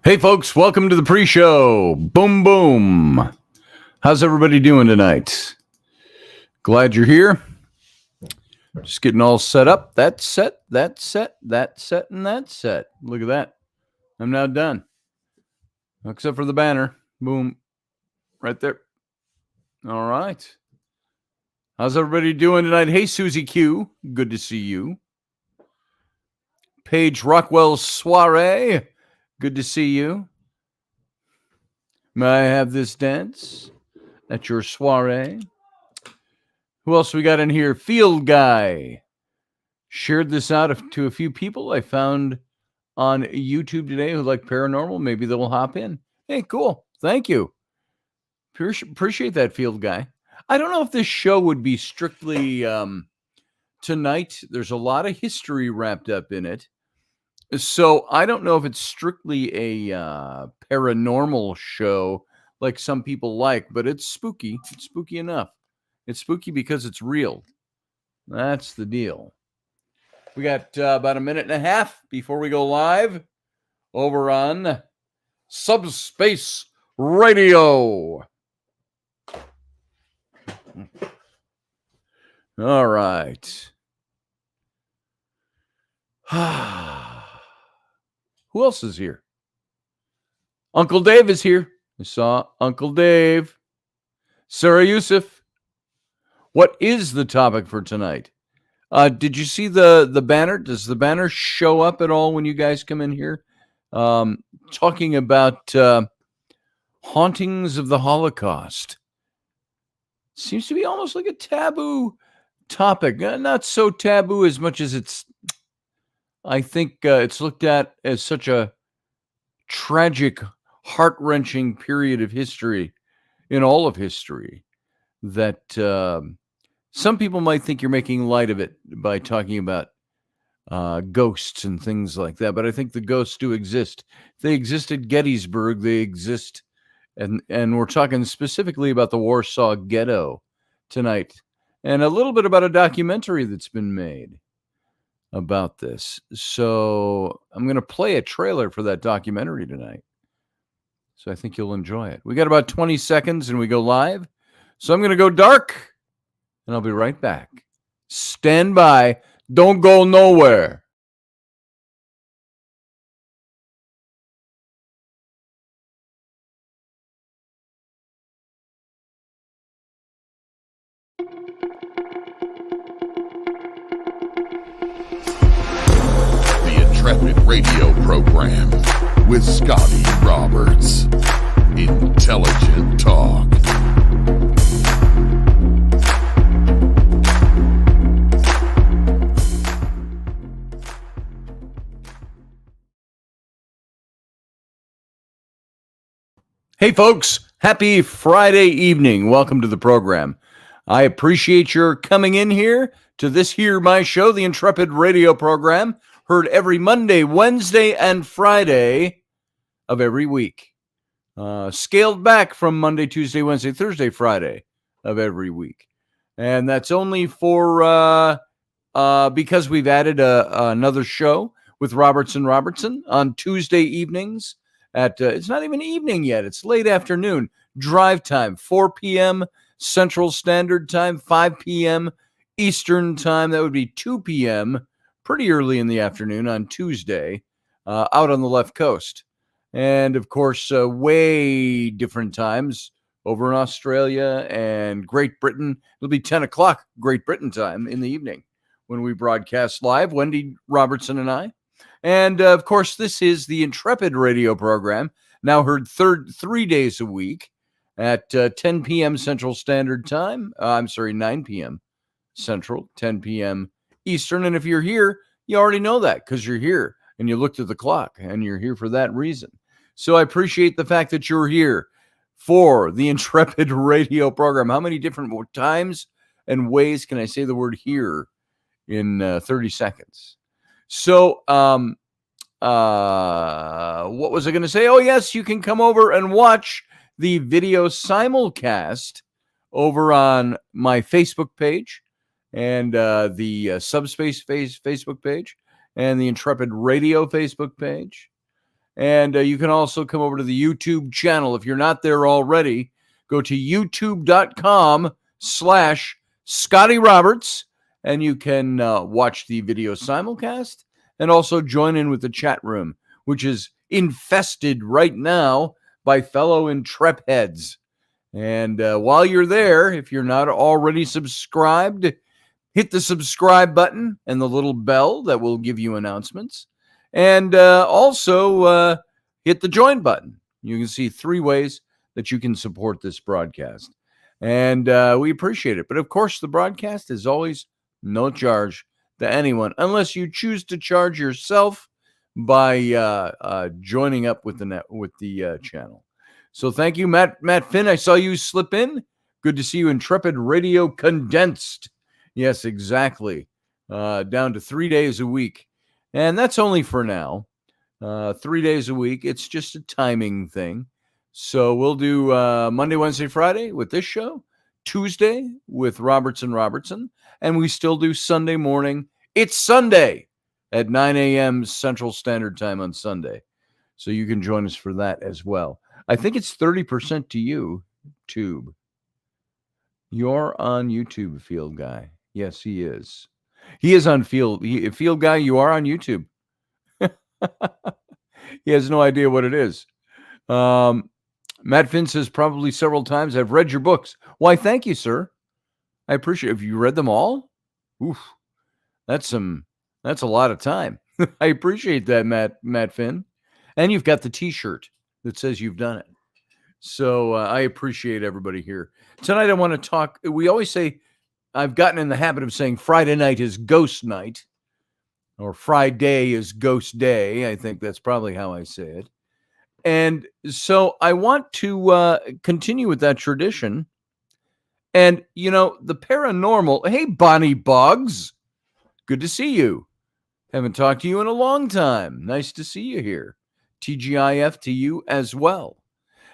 Hey, folks, welcome to the pre-show. Boom, boom. How's everybody doing tonight? Glad you're here. Just getting all set up. That's set, that's set, that's set, and that's set. Look at that. I'm now done. Except for the banner. Boom. Right there. All right. How's everybody doing tonight? Hey, Susie Q. Good to see you. Paige Rockwell Soiree. Good to see you. May I have this dance at your soiree? Who else we got in here? Field Guy. Shared this out to a few people I found on YouTube today who like paranormal. Maybe they'll hop in. Hey, cool. Thank you. Appreciate that, Field Guy. I don't know if this show would be strictly tonight. There's a lot of history wrapped up in it. So I don't know if it's strictly a paranormal show like some people like, but it's spooky. It's spooky enough. It's spooky because it's real. That's the deal. We got about a minute and a half before we go live over on Subspace Radio. All right. Who else is here? Uncle Dave is here. I saw Uncle Dave. Sarah Yusuf. What is the topic for tonight? Did you see the banner? Does the banner show up at all when you guys come in here? Talking about hauntings of the Holocaust. Seems to be almost like a taboo topic. Not so taboo as much as it's, I think it's looked at as such a tragic, heart-wrenching period of history, in all of history, that some people might think you're making light of it by talking about ghosts and things like that. But I think the ghosts do exist. They exist at Gettysburg. They exist, and we're talking specifically about the Warsaw Ghetto tonight, and a little bit about a documentary that's been made about this. So I'm going to play a trailer for that documentary tonight. So I think you'll enjoy it. We got about 20 seconds and we go live. So I'm going to go dark and I'll be right back. Stand by. Don't go nowhere. The Intrepid radio program with Scotty Roberts. Intelligent talk. Hey, folks. Happy Friday evening. Welcome to the program. I appreciate your coming in here to this here, my show, the Intrepid radio program, heard every Monday, Wednesday, and Friday of every week. Scaled back from Monday, Tuesday, Wednesday, Thursday, Friday of every week. And that's only for because we've added another show with Robertson on Tuesday evenings at, it's not even evening yet, it's late afternoon, drive time, 4 p.m. Central Standard Time, 5 p.m. Eastern Time. That would be 2 p.m. pretty early in the afternoon on Tuesday, out on the left coast. And, of course, way different times over in Australia and Great Britain. It'll be 10 o'clock Great Britain time in the evening when we broadcast live, Wendy Robertson and I. And, of course, this is the Intrepid radio program, now heard 3 days a week at 10 p.m. Central Standard Time. 9 p.m. Central, 10 p.m. Eastern. And if you're here, you already know that because you're here and you looked at the clock and you're here for that reason. So I appreciate the fact that you're here for the Intrepid radio program. How many different times and ways can I say the word here in 30 seconds? So what was I going to say? Oh, yes, you can come over and watch the video simulcast over on my Facebook page and the Subspace Facebook page and the Intrepid Radio Facebook page. And you can also come over to the YouTube channel. If you're not there already, go to youtube.com/Scotty Roberts, and you can watch the video simulcast and also join in with the chat room, which is infested right now by fellow Intrepheads. And while you're there, if you're not already subscribed, hit the subscribe button and the little bell that will give you announcements. And also hit the join button. You can see 3 ways that you can support this broadcast. And we appreciate it. But of course, the broadcast is always no charge to anyone, unless you choose to charge yourself by joining up with the channel. So thank you, Matt Finn. I saw you slip in. Good to see you, Intrepid Radio Condensed. Yes, exactly. Down to 3 days a week. And that's only for now. 3 days a week. It's just a timing thing. So we'll do Monday, Wednesday, Friday with this show, Tuesday with Robertson, and we still do Sunday morning. It's Sunday at 9 a.m. Central Standard Time on Sunday. So you can join us for that as well. I think it's 30% to you, Tube. You're on YouTube, Field Guy. Yes, he is. He is on Field. Field Guy, you are on YouTube. He has no idea what it is. Matt Finn says probably several times, I've read your books. Why, thank you, sir. I appreciate it. Have you read them all? Oof. That's a lot of time. I appreciate that, Matt Finn. And you've got the t-shirt that says you've done it. So I appreciate everybody here. Tonight I want to talk. We always say, I've gotten in the habit of saying Friday night is ghost night, or Friday is ghost day. I think that's probably how I say it. And so I want to continue with that tradition. And, you know, the paranormal. Hey, Bonnie Boggs. Good to see you. Haven't talked to you in a long time. Nice to see you here. TGIF to you as well.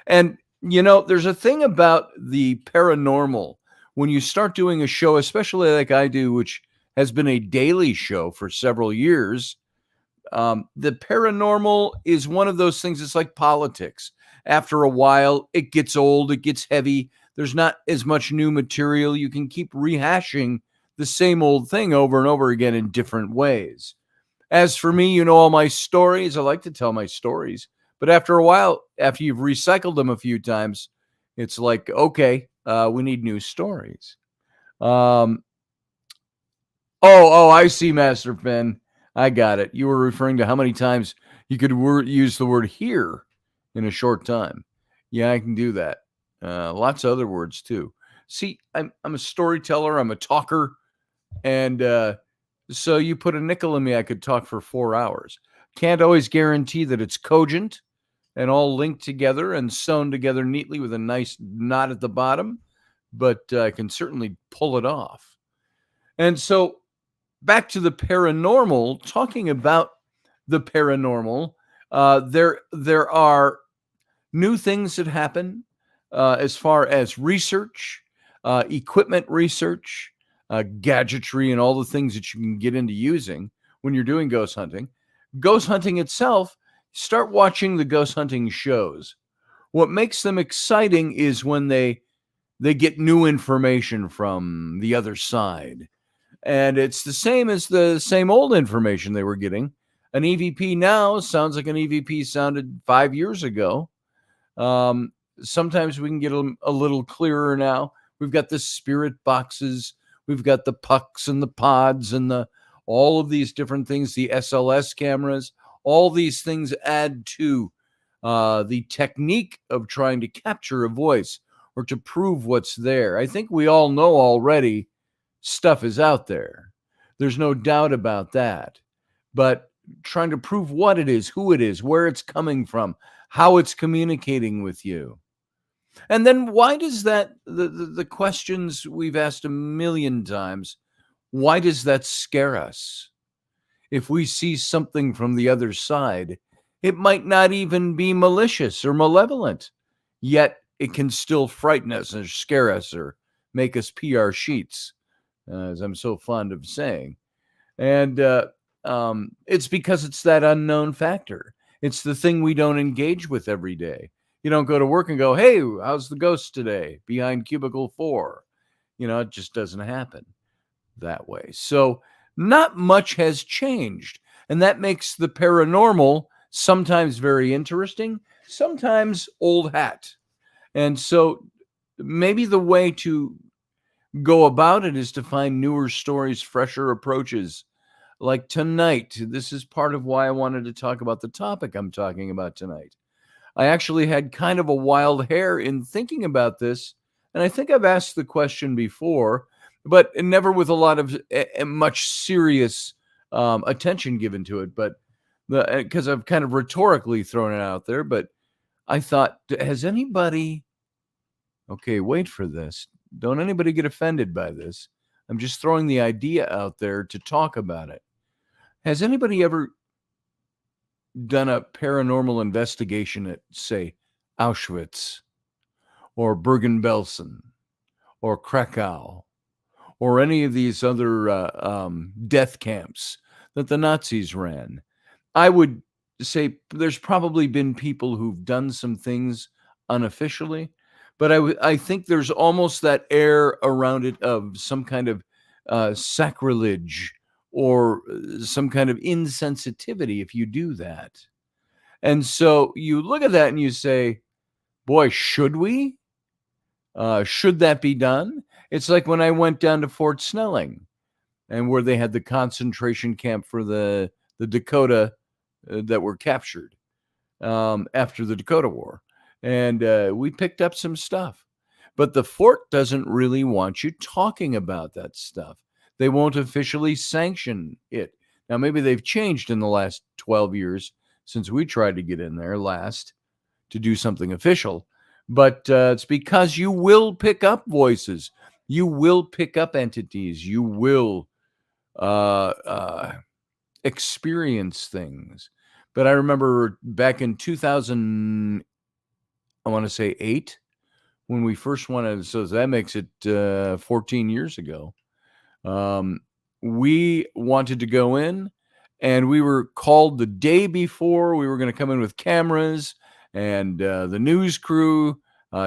And, you know, there's a thing about the paranormal when you start doing a show, especially like I do, which has been a daily show for several years. The paranormal is one of those things. It's like politics. After a while, it gets old, it gets heavy. There's not as much new material. You can keep rehashing the same old thing over and over again in different ways. As for me, you know all my stories. I like to tell my stories. But after a while, after you've recycled them a few times, it's like, okay, we need new stories. I see, Master Finn. I got it. You were referring to how many times you could use the word here in a short time. Yeah, I can do that. Lots of other words too. See, I'm a storyteller. I'm a talker. And so you put a nickel in me, I could talk for 4 hours. Can't always guarantee that it's cogent and all linked together and sewn together neatly with a nice knot at the bottom, but I can certainly pull it off. And so back to the paranormal, talking about the paranormal, there are new things that happen as far as research, equipment research, gadgetry, and all the things that you can get into using when you're doing ghost hunting. Ghost hunting itself, start watching the ghost hunting shows. What makes them exciting is when they get new information from the other side. And it's the same as the same old information they were getting. An EVP now sounds like an EVP sounded 5 years ago. Sometimes we can get a little clearer now. We've got the spirit boxes. We've got the pucks and the pods and all of these different things, the SLS cameras. All these things add to the technique of trying to capture a voice or to prove what's there. I think we all know already stuff is out there. There's no doubt about that. But trying to prove what it is, who it is, where it's coming from, how it's communicating with you. And then why does that, the questions we've asked a million times, why does that scare us? If we see something from the other side, it might not even be malicious or malevolent, yet it can still frighten us or scare us or make us pee our sheets, as I'm so fond of saying. And it's because it's that unknown factor. It's the thing we don't engage with every day. You don't go to work and go, hey, how's the ghost today behind cubicle 4? It just doesn't happen that way. So not much has changed. And that makes the paranormal sometimes very interesting, sometimes old hat. And so maybe the way to go about it is to find newer stories, fresher approaches. Like tonight, this is part of why I wanted to talk about the topic I'm talking about tonight. I actually had kind of a wild hair in thinking about this, and I think I've asked the question before, but never with a lot of much serious attention given to it. But because I've kind of rhetorically thrown it out there, but I thought, has anybody? Okay, wait for this. Don't anybody get offended by this. I'm just throwing the idea out there to talk about it. Has anybody ever done a paranormal investigation at, say, Auschwitz or Bergen-Belsen or Krakow or any of these other death camps that the Nazis ran? I would say there's probably been people who've done some things unofficially, but I think there's almost that air around it of some kind of sacrilege or some kind of insensitivity if you do that. And so you look at that and you say, boy, should we? Should that be done? It's like when I went down to Fort Snelling and where they had the concentration camp for the Dakota that were captured after the Dakota War. And we picked up some stuff. But the fort doesn't really want you talking about that stuff. They won't officially sanction it. Now, maybe they've changed in the last 12 years since we tried to get in there last to do something official. But it's because you will pick up voices. You will pick up entities. You will experience things. But I remember back in 2000, I want to say 8, when we first wanted, so that makes it 14 years ago. We wanted to go in, and we were called the day before. We were going to come in with cameras and the news crew,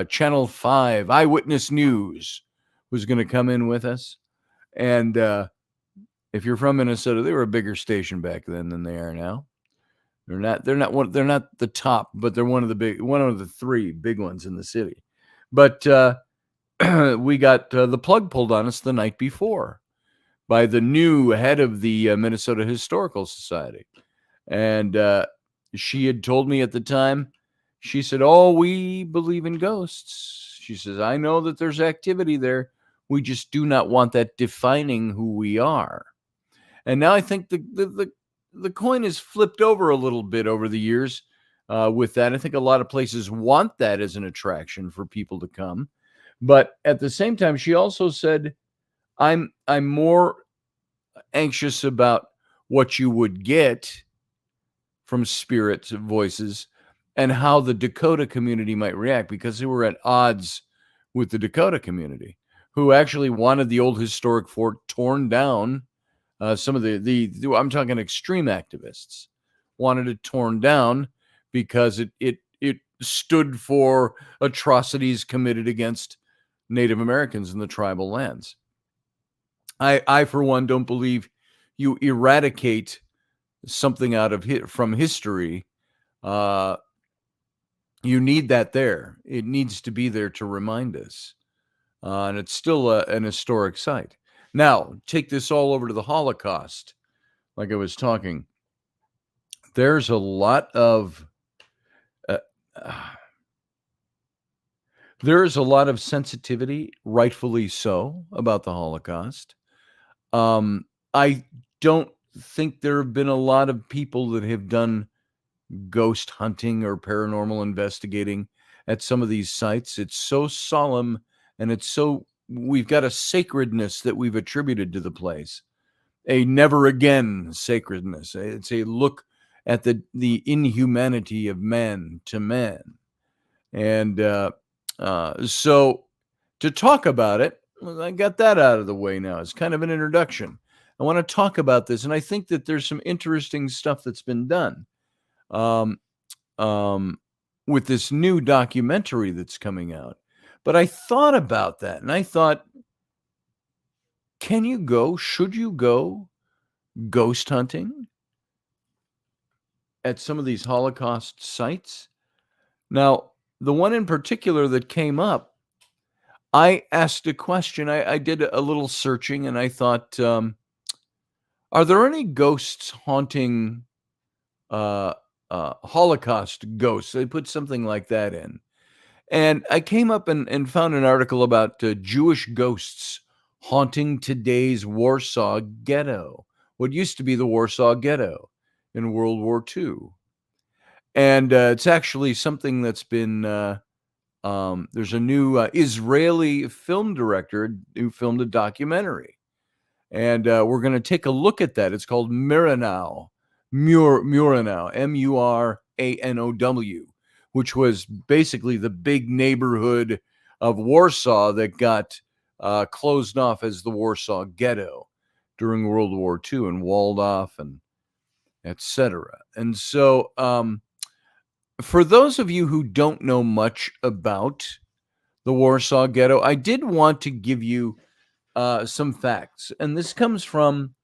Channel 5, Eyewitness News was going to come in with us. And if you're from Minnesota, they were a bigger station back then than they are now. They're not the top, but they're one of the 3 big ones in the city. But we got the plug pulled on us the night before by the new head of the Minnesota Historical Society. And she had told me at the time, she said, oh, we believe in ghosts. She says, I know that there's activity there. We just do not want that defining who we are. And now I think the coin is flipped over a little bit over the years with that. I think a lot of places want that as an attraction for people to come. But at the same time, she also said, I'm more anxious about what you would get from spirits, voices, and how the Dakota community might react, because they were at odds with the Dakota community, who actually wanted the old historic fort torn down. Some of the I'm talking extreme activists wanted it torn down because it stood for atrocities committed against Native Americans in the tribal lands. I for one, don't believe you eradicate something out of from history. You need that there. It needs to be there to remind us. And it's still an historic site. Now, take this all over to the Holocaust. Like I was talking, there's a lot of sensitivity, rightfully so, about the Holocaust. I don't think there have been a lot of people that have done ghost hunting or paranormal investigating at some of these sites. It's so solemn, and we've got a sacredness that we've attributed to the place, a never again sacredness. It's a look at the inhumanity of man to man. And so to talk about it, I got that out of the way now. It's kind of an introduction. I want to talk about this, and I think that there's some interesting stuff that's been done. with this new documentary that's coming out. But I thought about that, and I thought, can you go? Should you go ghost hunting at some of these Holocaust sites? Now, the one in particular that came up, I asked a question. I did a little searching, and I thought, are there any ghosts haunting Holocaust ghosts? They put something like that in. And I came up and found an article about Jewish ghosts haunting today's Warsaw Ghetto, what used to be the Warsaw Ghetto in World War II. And it's actually something that's been, there's a new Israeli film director who filmed a documentary. And we're going to take a look at that. It's called Muranow, Muranow, which was basically the big neighborhood of Warsaw that got closed off as the Warsaw Ghetto during World War II and walled off and etc. And so for those of you who don't know much about the Warsaw Ghetto, I did want to give you some facts. And this comes from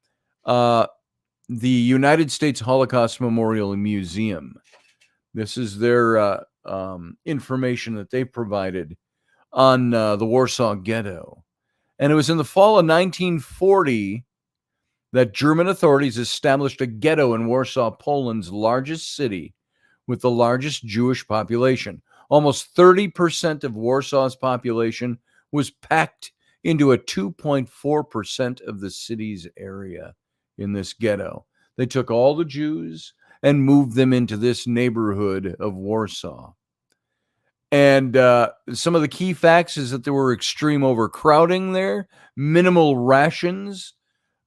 the United States Holocaust Memorial Museum. This is their information that they provided on the Warsaw Ghetto. And it was in the fall of 1940 that German authorities established a ghetto in Warsaw, Poland's largest city, with the largest Jewish population. Almost 30% of Warsaw's population was packed into a 2.4% of the city's area in this ghetto. They took all the Jews and moved them into this neighborhood of Warsaw. And some of the key facts is that there were extreme overcrowding there, minimal rations.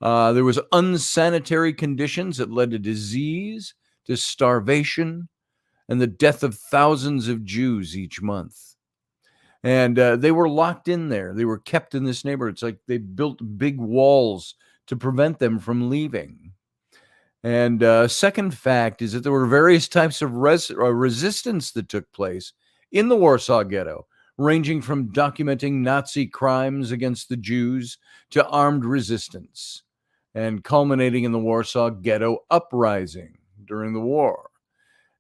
There was unsanitary conditions that led to disease, to starvation, and the death of thousands of Jews each month. And they were locked in there. They were kept in this neighborhood. It's like they built big walls to prevent them from leaving. And second fact is that there were various types of resistance that took place in the Warsaw Ghetto, ranging from documenting Nazi crimes against the Jews to armed resistance, and culminating in the Warsaw Ghetto uprising during the war.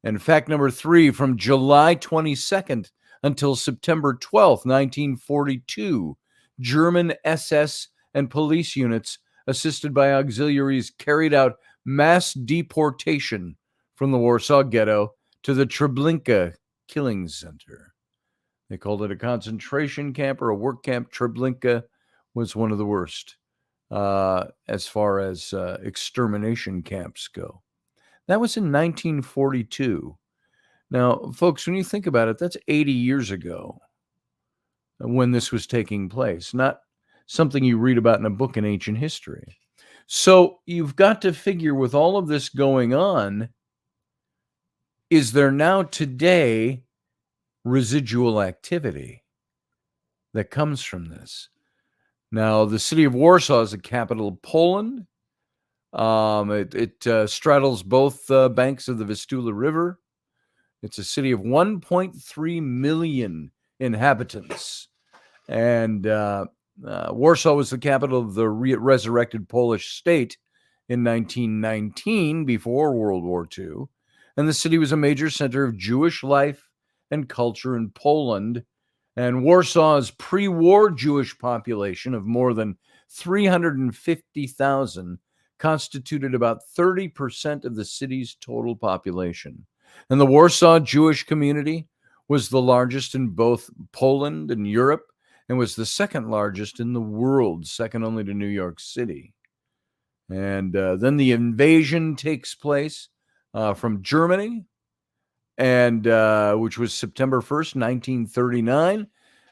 And fact number 3, from July 22nd until September 12th, 1942, German SS and police units, assisted by auxiliaries, carried out mass deportation from the Warsaw Ghetto to the Treblinka Killing Center. They called it a concentration camp or a work camp. Treblinka was one of the worst as far as extermination camps go. That was in 1942. Now, folks, when you think about it, that's 80 years ago when this was taking place, not something you read about in a book in ancient history. So you've got to figure, with all of this going on, is there now today residual activity that comes from this? Now, the city of Warsaw is the capital of Poland. It straddles both banks of the Vistula River. It's a city of 1.3 million inhabitants. And Warsaw was the capital of the resurrected Polish state in 1919, before World War II. And the city was a major center of Jewish life and culture in Poland. And Warsaw's pre-war Jewish population of more than 350,000 constituted about 30% of the city's total population. And the Warsaw Jewish community was the largest in both Poland and Europe, and was the second largest in the world, second only to New York City. And then the invasion takes place from Germany, and which was September 1st, 1939.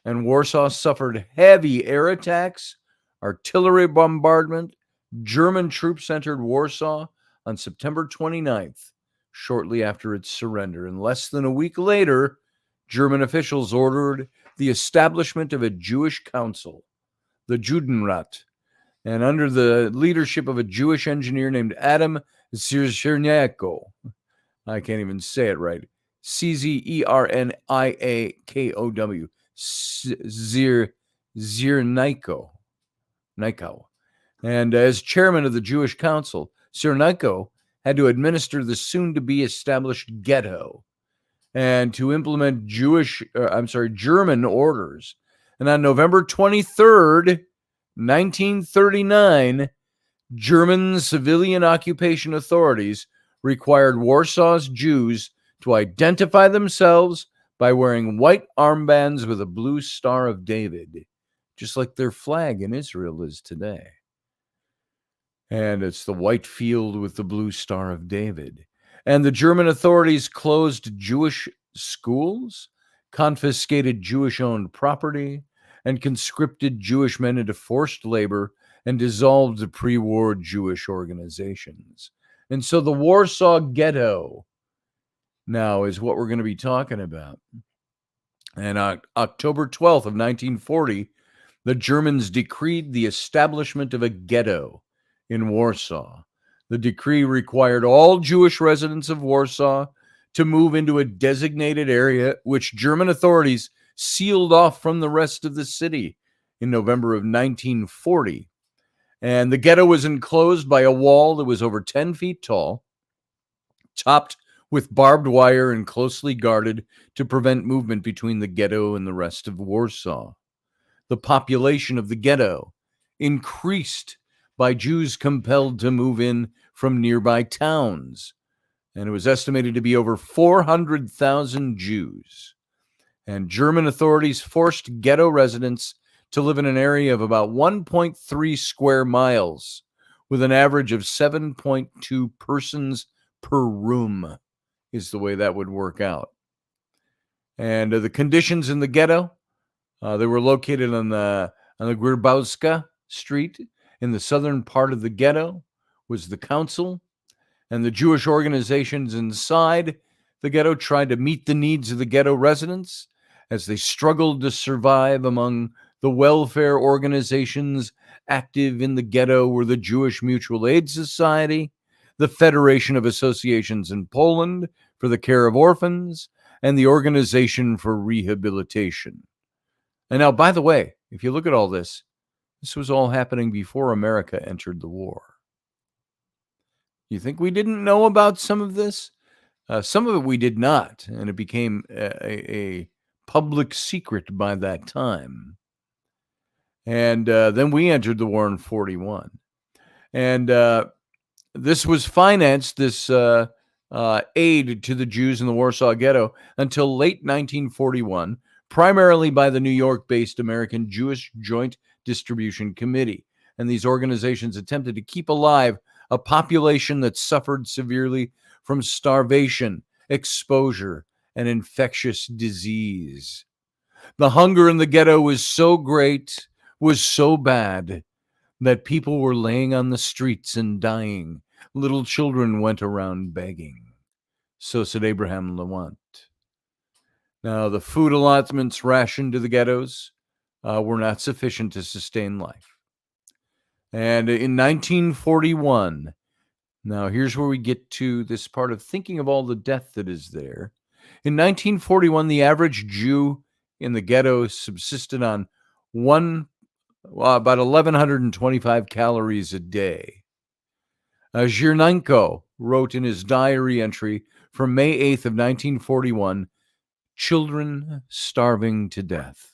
And Warsaw suffered heavy air attacks, artillery bombardment. German troops entered Warsaw on September 29th, shortly after its surrender. And less than a week later, German officials ordered the establishment of a Jewish council, the Judenrat, and under the leadership of a Jewish engineer named Adam Zirnyako. I can't even say it right. Czerniakow. Zerniko. Nikau. And as chairman of the Jewish Council, Cerniko had to administer the soon-to-be established ghetto and to implement German orders. And on November 23rd, 1939, German civilian occupation authorities required Warsaw's Jews to identify themselves by wearing white armbands with a blue Star of David, just like their flag in Israel is today. And it's the white field with the blue Star of David. And the German authorities closed Jewish schools, confiscated Jewish-owned property, and conscripted Jewish men into forced labor and dissolved the pre-war Jewish organizations. And so the Warsaw Ghetto now is what we're going to be talking about. And on October 12th of 1940, the Germans decreed the establishment of a ghetto in Warsaw. The decree required all Jewish residents of Warsaw to move into a designated area, which German authorities sealed off from the rest of the city in November of 1940. And the ghetto was enclosed by a wall that was over 10 feet tall, topped with barbed wire and closely guarded to prevent movement between the ghetto and the rest of Warsaw. The population of the ghetto increased by Jews compelled to move in from nearby towns, and it was estimated to be over 400,000 Jews. And German authorities forced ghetto residents to live in an area of about 1.3 square miles, with an average of 7.2 persons per room, is the way that would work out. And the conditions in the ghetto, they were located on the Grabowska Street. In the southern part of the ghetto was the council, and the Jewish organizations inside the ghetto tried to meet the needs of the ghetto residents as they struggled to survive. Among the welfare organizations active in the ghetto were the Jewish Mutual Aid Society, the Federation of Associations in Poland for the Care of Orphans, and the Organization for Rehabilitation. And now, by the way, if you look at all this, this was all happening before America entered the war. You think we didn't know about some of this? Some of it we did not, and it became a public secret by that time. And then we entered the war in 1941. And this was financed, this aid to the Jews in the Warsaw Ghetto, until late 1941, primarily by the New York-based American Jewish Joint Distribution Committee. And these organizations attempted to keep alive a population that suffered severely from starvation, exposure, and infectious disease. The hunger in the ghetto was so great, was so bad, that people were laying on the streets and dying. Little children went around begging. So said Abraham Lewant. Now, the food allotments rationed to the ghettos were not sufficient to sustain life. And in 1941, now here's where we get to this part of thinking of all the death that is there. In 1941, the average Jew in the ghetto subsisted on about 1,125 calories a day. Zhirnenko wrote in his diary entry from May 8th of 1941, "Children starving to death."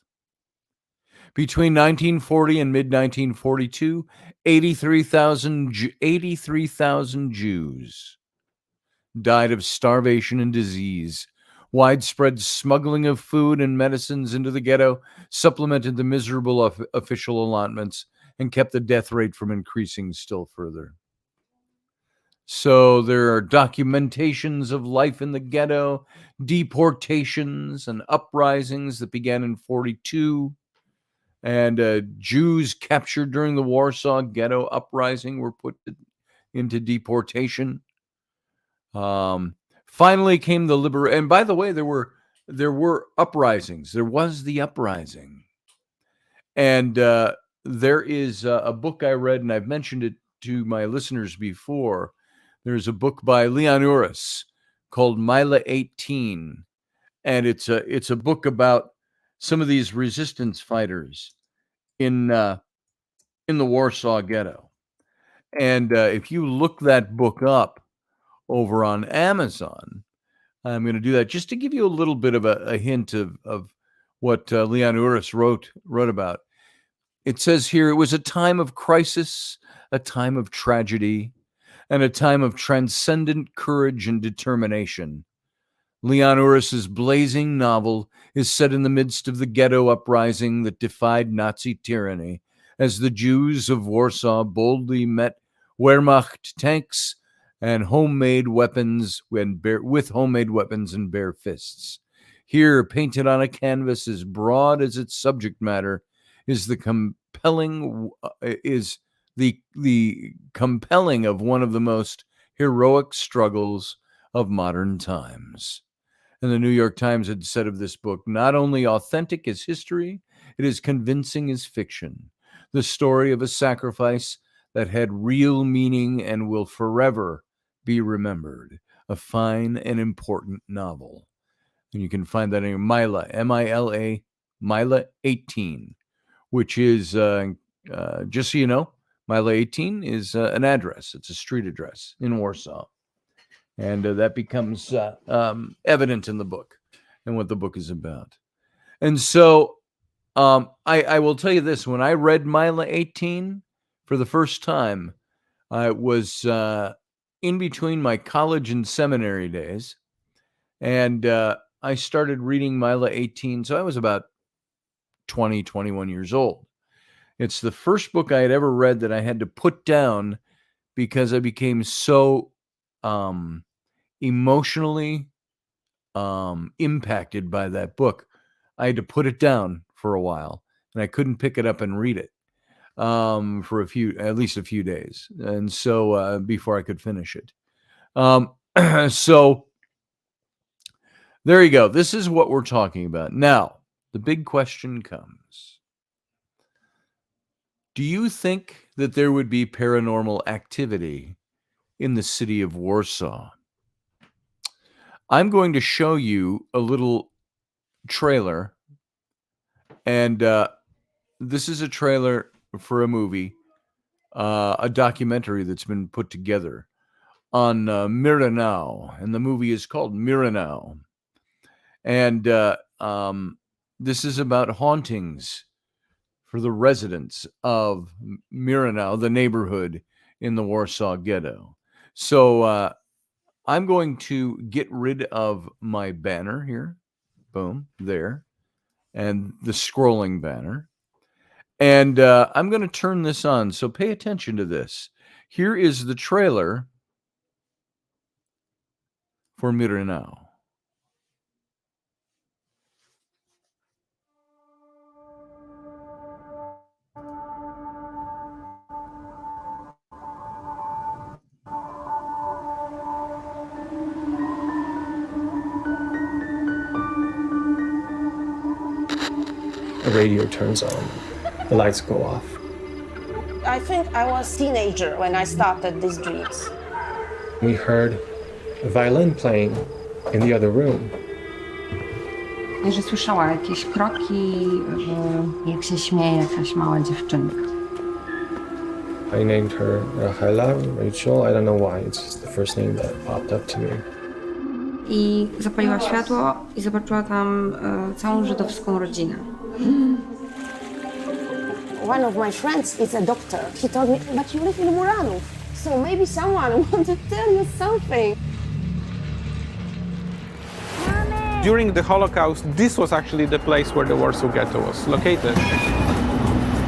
Between 1940 and mid-1942, 83,000 Jews died of starvation and disease. Widespread smuggling of food and medicines into the ghetto supplemented the miserable official allotments and kept the death rate from increasing still further. So there are documentations of life in the ghetto, deportations and uprisings that began in 1942. And Jews captured during the Warsaw Ghetto uprising were put into deportation. Finally came the liberation. And by the way, there were uprisings. There was the uprising. And there is a book I read, and I've mentioned it to my listeners before. There's a book by Leon Uris called Mila 18. And it's a book about some of these resistance fighters in the Warsaw Ghetto. And if you look that book up over on Amazon, I'm going to do that just to give you a little bit of a hint of what Leon Uris wrote about. It says here, it was a time of crisis, a time of tragedy, and a time of transcendent courage and determination. Leon Uris's blazing novel is set in the midst of the ghetto uprising that defied Nazi tyranny, as the Jews of Warsaw boldly met Wehrmacht tanks and homemade weapons with homemade weapons and bare fists. Here, painted on a canvas as broad as its subject matter, is the compelling of one of the most heroic struggles of modern times. And the New York Times had said of this book, not only authentic as history, it is convincing as fiction. The story of a sacrifice that had real meaning and will forever be remembered. A fine and important novel. And you can find that in Mila, M-I-L-A, Mila 18, which is, just so you know, Mila 18 is an address. It's a street address in Warsaw. And that becomes evident in the book and what the book is about. And so I will tell you this. When I read Mila 18 for the first time, I was in between my college and seminary days. And I started reading Mila 18. So I was about 20, 21 years old. It's the first book I had ever read that I had to put down because I became so emotionally impacted by that book. I had to put it down for a while, and I couldn't pick it up and read it for at least a few days. And so before I could finish it. So there you go. This is what we're talking about. Now, the big question comes. Do you think that there would be paranormal activity in the city of Warsaw? I'm going to show you a little trailer, and this is a trailer for a movie, a documentary that's been put together on Miranau, and the movie is called Miranau. And this is about hauntings for the residents of Miranau, the neighborhood in the Warsaw Ghetto. So I'm going to get rid of my banner here. Boom, there. And the scrolling banner. And I'm going to turn this on. So pay attention to this. Here is the trailer for Miranau. The radio turns on, the lights go off. I think I was a teenager when I started these dreams. We heard a violin playing in the other room. Że słyszała jakieś kroki, jak się śmieje jakaś mała dziewczynka. I named her Rahela, Rachel, I don't know why, it's just the first name that popped up to me. I zapaliła światło i zobaczyła tam całą żydowską rodzinę. One of my friends is a doctor. He told me, but you live in Muranów, so maybe someone wants to tell you something. During the Holocaust, this was actually the place where the Warsaw Ghetto was located.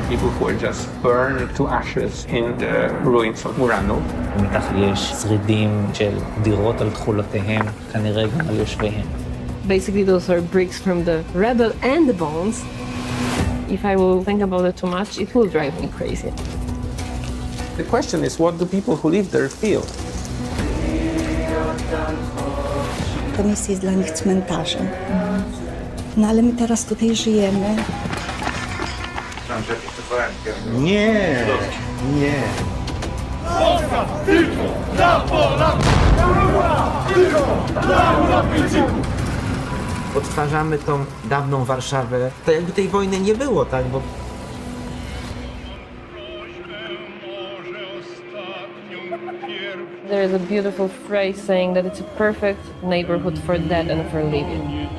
People who were just burned to ashes in the ruins of Muranów. מתחת יש שרידים של דירות על תכולותיהם, כנראה גם על יושביהם. Basically, those are bricks from the rebel and the bones. If I will think about it too much, it will drive me crazy. The question is, what do people who live there feel? To miejsce jest dla nich cmentarzem. No ale my teraz tutaj żyjemy. Nie, nie. Odtwarzamy tą dawną Warszawę. To jakby tej wojny nie było, tak? Bo There is a beautiful phrase saying that it's a perfect neighborhood for dead and for living.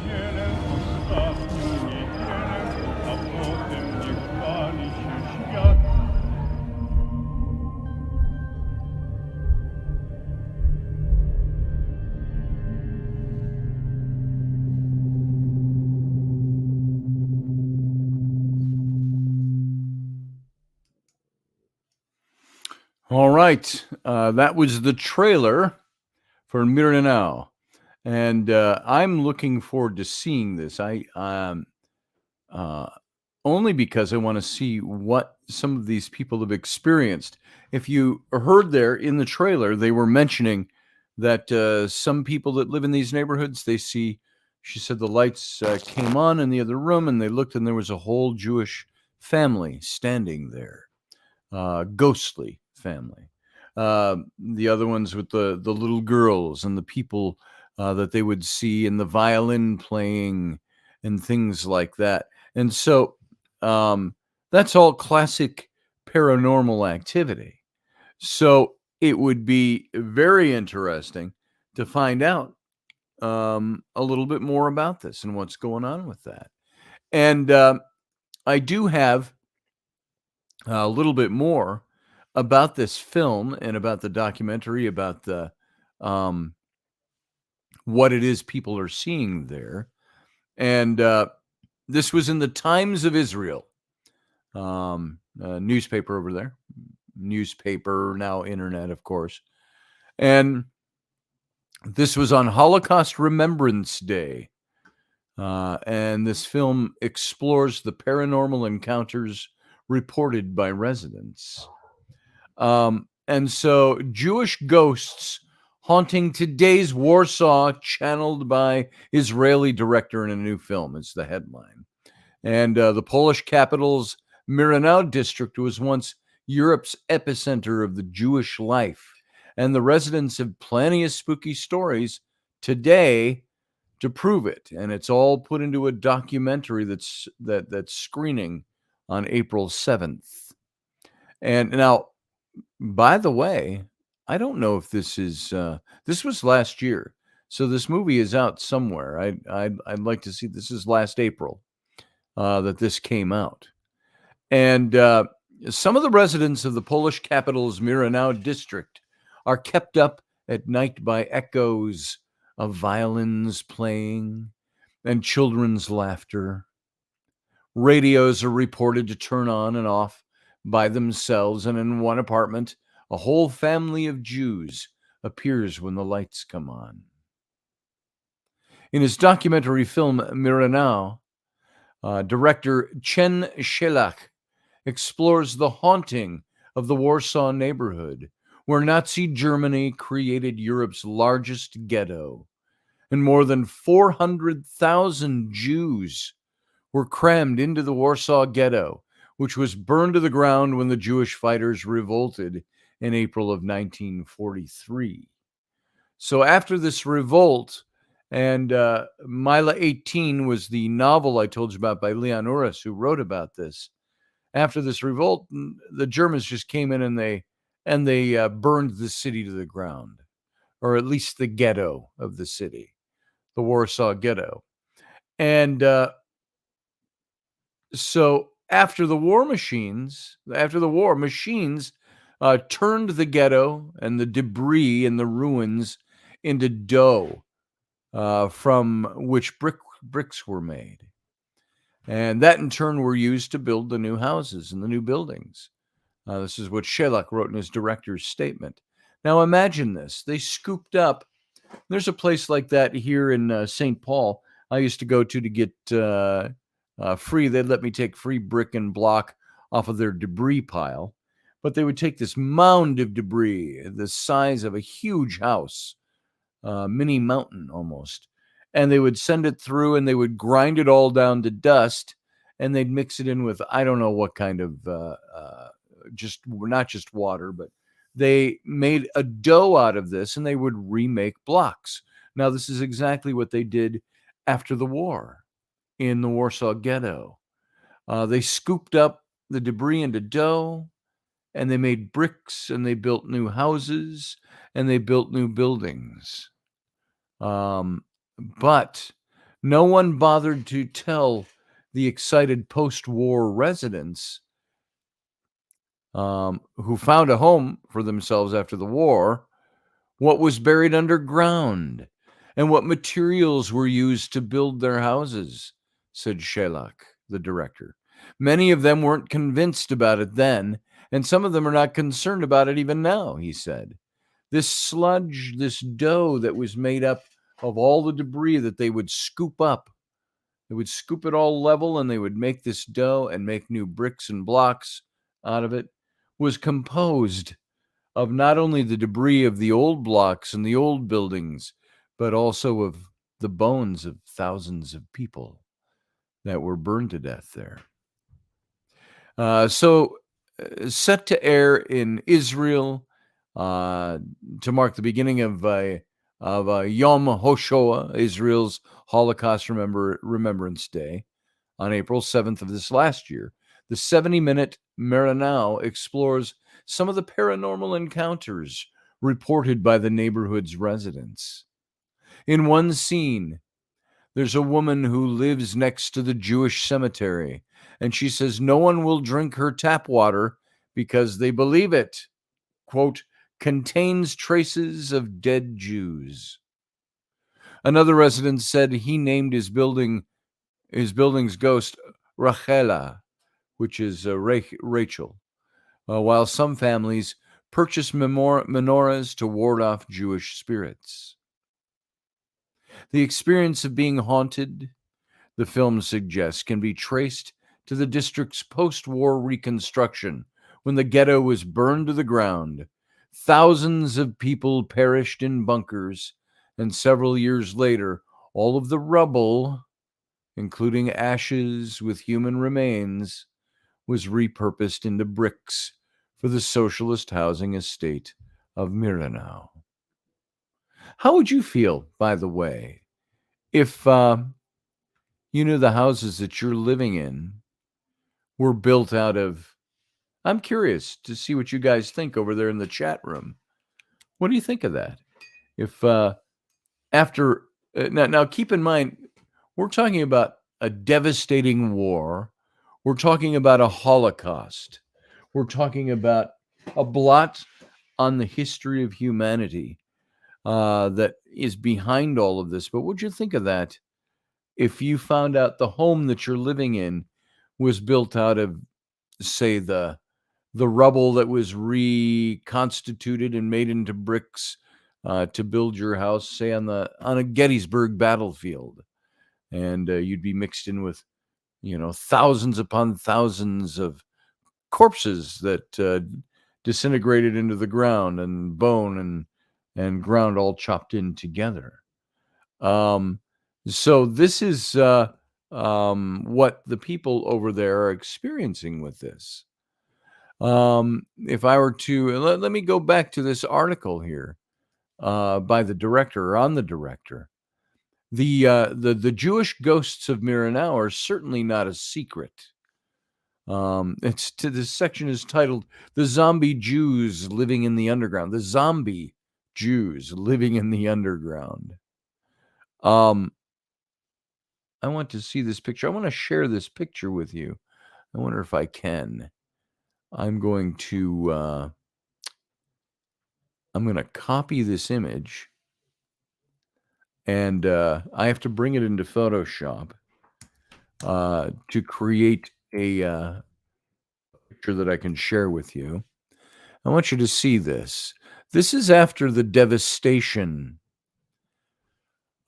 All right. That was the trailer for Miranao. And I'm looking forward to seeing this. Only because I want to see what some of these people have experienced. If you heard there in the trailer, they were mentioning that some people that live in these neighborhoods, they see, she said the lights came on in the other room and they looked and there was a whole Jewish family standing there, ghostly family. The other ones with the little girls and the people that they would see and the violin playing and things like that. And so that's all classic paranormal activity. So it would be very interesting to find out a little bit more about this and what's going on with that. And I do have a little bit more about this film and about the documentary, about the what it is people are seeing there. And this was in the Times of Israel, newspaper over there, newspaper, now internet, of course. And this was on Holocaust Remembrance Day. And this film explores the paranormal encounters reported by residents. And so Jewish ghosts haunting today's Warsaw, channeled by Israeli director in a new film, is the headline. And the Polish capital's Miranau district was once Europe's epicenter of the Jewish life. And the residents have plenty of spooky stories today to prove it. And it's all put into a documentary that's screening on April 7th. And now, by the way, I don't know if this is this was last year, so this movie is out somewhere. I'd like to see. This is last April that this came out, and some of the residents of the Polish capital's Miranau district are kept up at night by echoes of violins playing and children's laughter. Radios are reported to turn on and off by themselves, and in one apartment, a whole family of Jews appears when the lights come on. In his documentary film Miranau, director Chen Shelach explores the haunting of the Warsaw neighborhood, where Nazi Germany created Europe's largest ghetto, and more than 400,000 Jews were crammed into the Warsaw Ghetto, which was burned to the ground when the Jewish fighters revolted in April of 1943. So after this revolt, and Mila 18 was the novel I told you about by Leon Uris, who wrote about this. After this revolt, the Germans just came in and they burned the city to the ground, or at least the ghetto of the city, the Warsaw Ghetto. And so after the war, machines turned the ghetto and the debris and the ruins into dough from which bricks were made. And that in turn were used to build the new houses and the new buildings. This is what Shelach wrote in his director's statement. Now imagine this. They scooped up. There's a place like that here in St. Paul I used to go to get free. They'd let me take free brick and block off of their debris pile. But they would take this mound of debris, the size of a huge house, mini mountain almost, and they would send it through and they would grind it all down to dust, and they'd mix it in with, I don't know what kind of, just not just water, but they made a dough out of this and they would remake blocks. Now, this is exactly what they did after the war in the Warsaw Ghetto. They scooped up the debris into dough and they made bricks and they built new houses and they built new buildings. But no one bothered to tell the excited post-war residents who found a home for themselves after the war what was buried underground and what materials were used to build their houses, said Shellac, the director. Many of them weren't convinced about it then, and some of them are not concerned about it even now, he said. This sludge, this dough that was made up of all the debris that they would scoop up, they would scoop it all level and they would make this dough and make new bricks and blocks out of it, was composed of not only the debris of the old blocks and the old buildings, but also of the bones of thousands of people that were burned to death there. Set to air in Israel to mark the beginning of Yom HaShoah, Israel's Holocaust Remembrance Day, on April 7th of this last year. The 70-minute Marinau explores some of the paranormal encounters reported by the neighborhood's residents. In one scene, there's a woman who lives next to the Jewish cemetery, and she says no one will drink her tap water because they believe it, quote, contains traces of dead Jews. Another resident said he named his building's ghost Rachela, which is Rachel, while some families purchase menorahs to ward off Jewish spirits. The experience of being haunted, the film suggests, can be traced to the district's post-war reconstruction when the ghetto was burned to the ground. Thousands of people perished in bunkers, and several years later, all of the rubble, including ashes with human remains, was repurposed into bricks for the socialist housing estate of Miranau. How would you feel, by the way, if you knew the houses that you're living in were built out of... I'm curious to see what you guys think over there in the chat room. What do you think of that? If after... now, keep in mind, we're talking about a devastating war. We're talking about a Holocaust. We're talking about a blot on the history of humanity that is behind all of this. But what'd you think of that if you found out the home that you're living in was built out of, say, the rubble that was reconstituted and made into bricks to build your house, say on a Gettysburg battlefield, and you'd be mixed in with, thousands upon thousands of corpses that disintegrated into the ground, and bone and ground all chopped in together. So this is what the people over there are experiencing with this. If I were to let me go back to this article here by the director, or on the director. The Jewish ghosts of Miranau are certainly not a secret. This section is titled "The Zombie Jews Living in the Underground." The zombie Jews living in the underground. I want to see this picture. I want to share this picture with you. I wonder if I can. I'm going to copy this image, and I have to bring it into Photoshop to create a picture that I can share with you. I want you to see this. This is after the devastation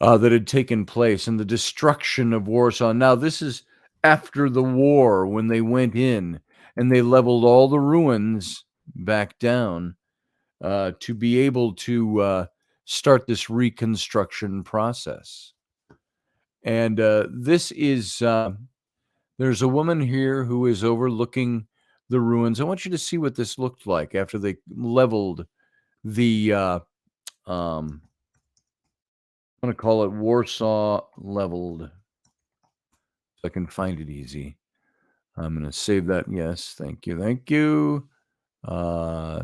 that had taken place and the destruction of Warsaw. Now, this is after the war, when they went in and they leveled all the ruins back down to be able to start this reconstruction process. And this is, there's a woman here who is overlooking the ruins. I want you to see what this looked like after they leveled the I'm going to call it Warsaw leveled, so I can find it easy. I'm going to save that. Yes, thank you.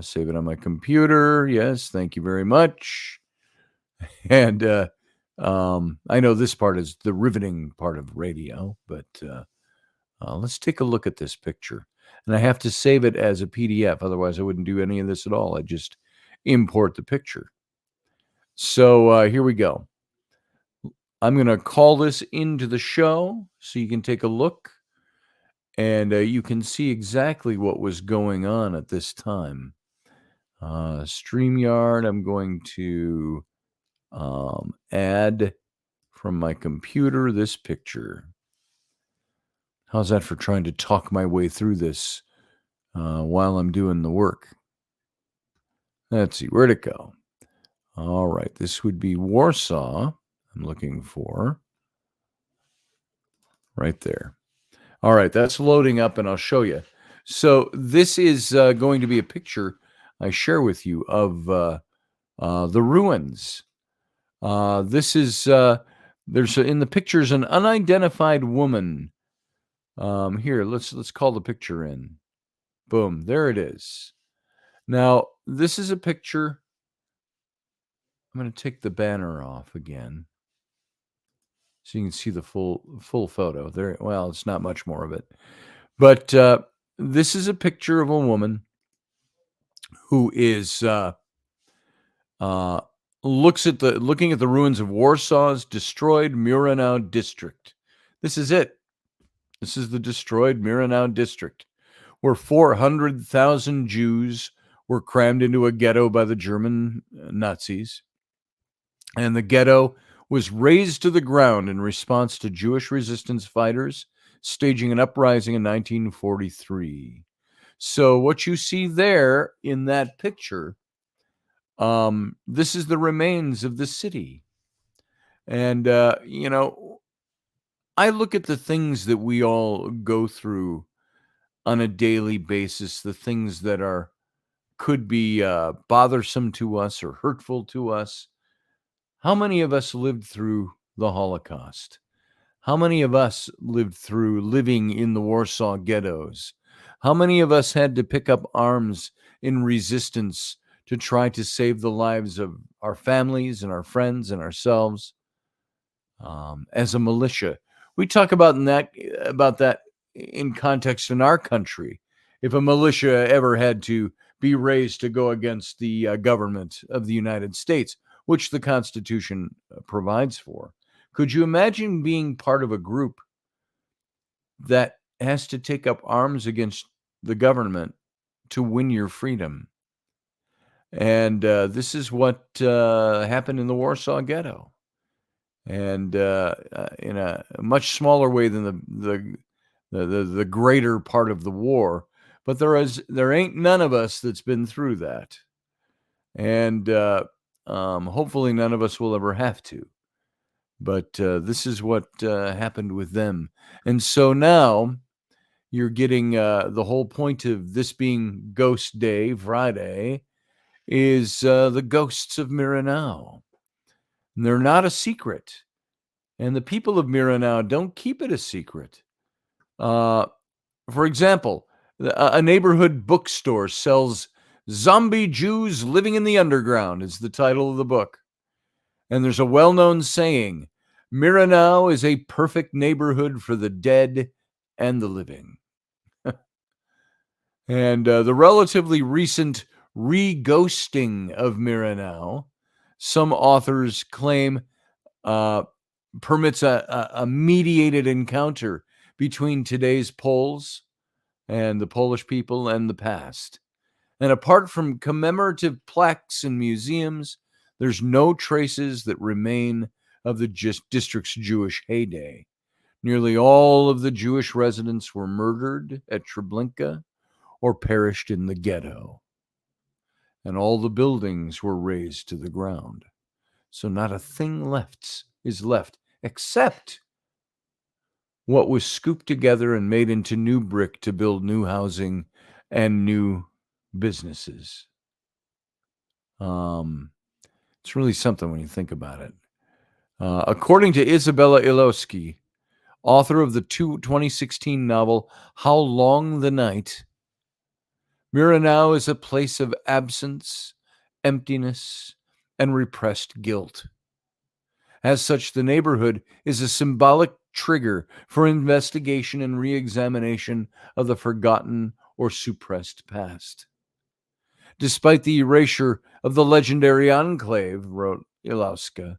Save it on my computer. Yes, thank you very much. And I know this part is the riveting part of radio, but let's take a look at this picture. And I have to save it as a PDF, otherwise I wouldn't do any of this at all. I just import the picture. So here we go. I'm going to call this into the show so you can take a look, and you can see exactly what was going on at this time. StreamYard, I'm going to add from my computer this picture. How's that for trying to talk my way through this while I'm doing the work? Let's see, where'd it go? All right, this would be Warsaw. I'm looking for right there. All right, that's loading up, and I'll show you. So this is going to be a picture I share with you of the ruins. This is there's in the pictures an unidentified woman. Here, let's call the picture in. Boom, there it is. Now, this is a picture. I'm going to take the banner off again, so you can see the full photo. There, well, it's not much more of it, but this is a picture of a woman who is looking at the ruins of Warsaw's destroyed Muranau district. This is it. This is the destroyed Muranau district, where 400,000 Jews were crammed into a ghetto by the German Nazis. And the ghetto was razed to the ground in response to Jewish resistance fighters staging an uprising in 1943. So what you see there in that picture, this is the remains of the city. And, you know, I look at the things that we all go through on a daily basis, the things that could be bothersome to us or hurtful to us. How many of us lived through the Holocaust? How many of us lived through living in the Warsaw ghettos? How many of us had to pick up arms in resistance to try to save the lives of our families and our friends and ourselves as a militia? We talk about that in context in our country. If a militia ever had to be raised to go against the government of the United States, which the Constitution provides for, could you imagine being part of a group that has to take up arms against the government to win your freedom? And this is what happened in the Warsaw Ghetto, and in a much smaller way than the greater part of the war. But there ain't none of us that's been through that, and hopefully none of us will ever have to. But this is what happened with them. And so now you're getting the whole point of this being Ghost Day, Friday, is the ghosts of Muranau. And they're not a secret. And the people of Muranau don't keep it a secret. For example, a neighborhood bookstore sells Zombie Jews Living in the Underground is the title of the book. And there's a well-known saying, Muranau is a perfect neighborhood for the dead and the living. And the relatively recent re-ghosting of Muranau, some authors claim permits a mediated encounter between today's Poles and the Polish people and the past. And apart from commemorative plaques and museums, there's no traces that remain of the district's Jewish heyday. Nearly all of the Jewish residents were murdered at Treblinka or perished in the ghetto. And all the buildings were razed to the ground. So not a thing is left except what was scooped together and made into new brick to build new housing and new businesses. It's really something when you think about it. According to Isabella Ilowski, author of the 2016 novel How Long the Night, Miranau is a place of absence, emptiness, and repressed guilt. As such, the neighborhood is a symbolic trigger for investigation and re-examination of the forgotten or suppressed past. Despite the erasure of the legendary enclave, wrote Ilowska,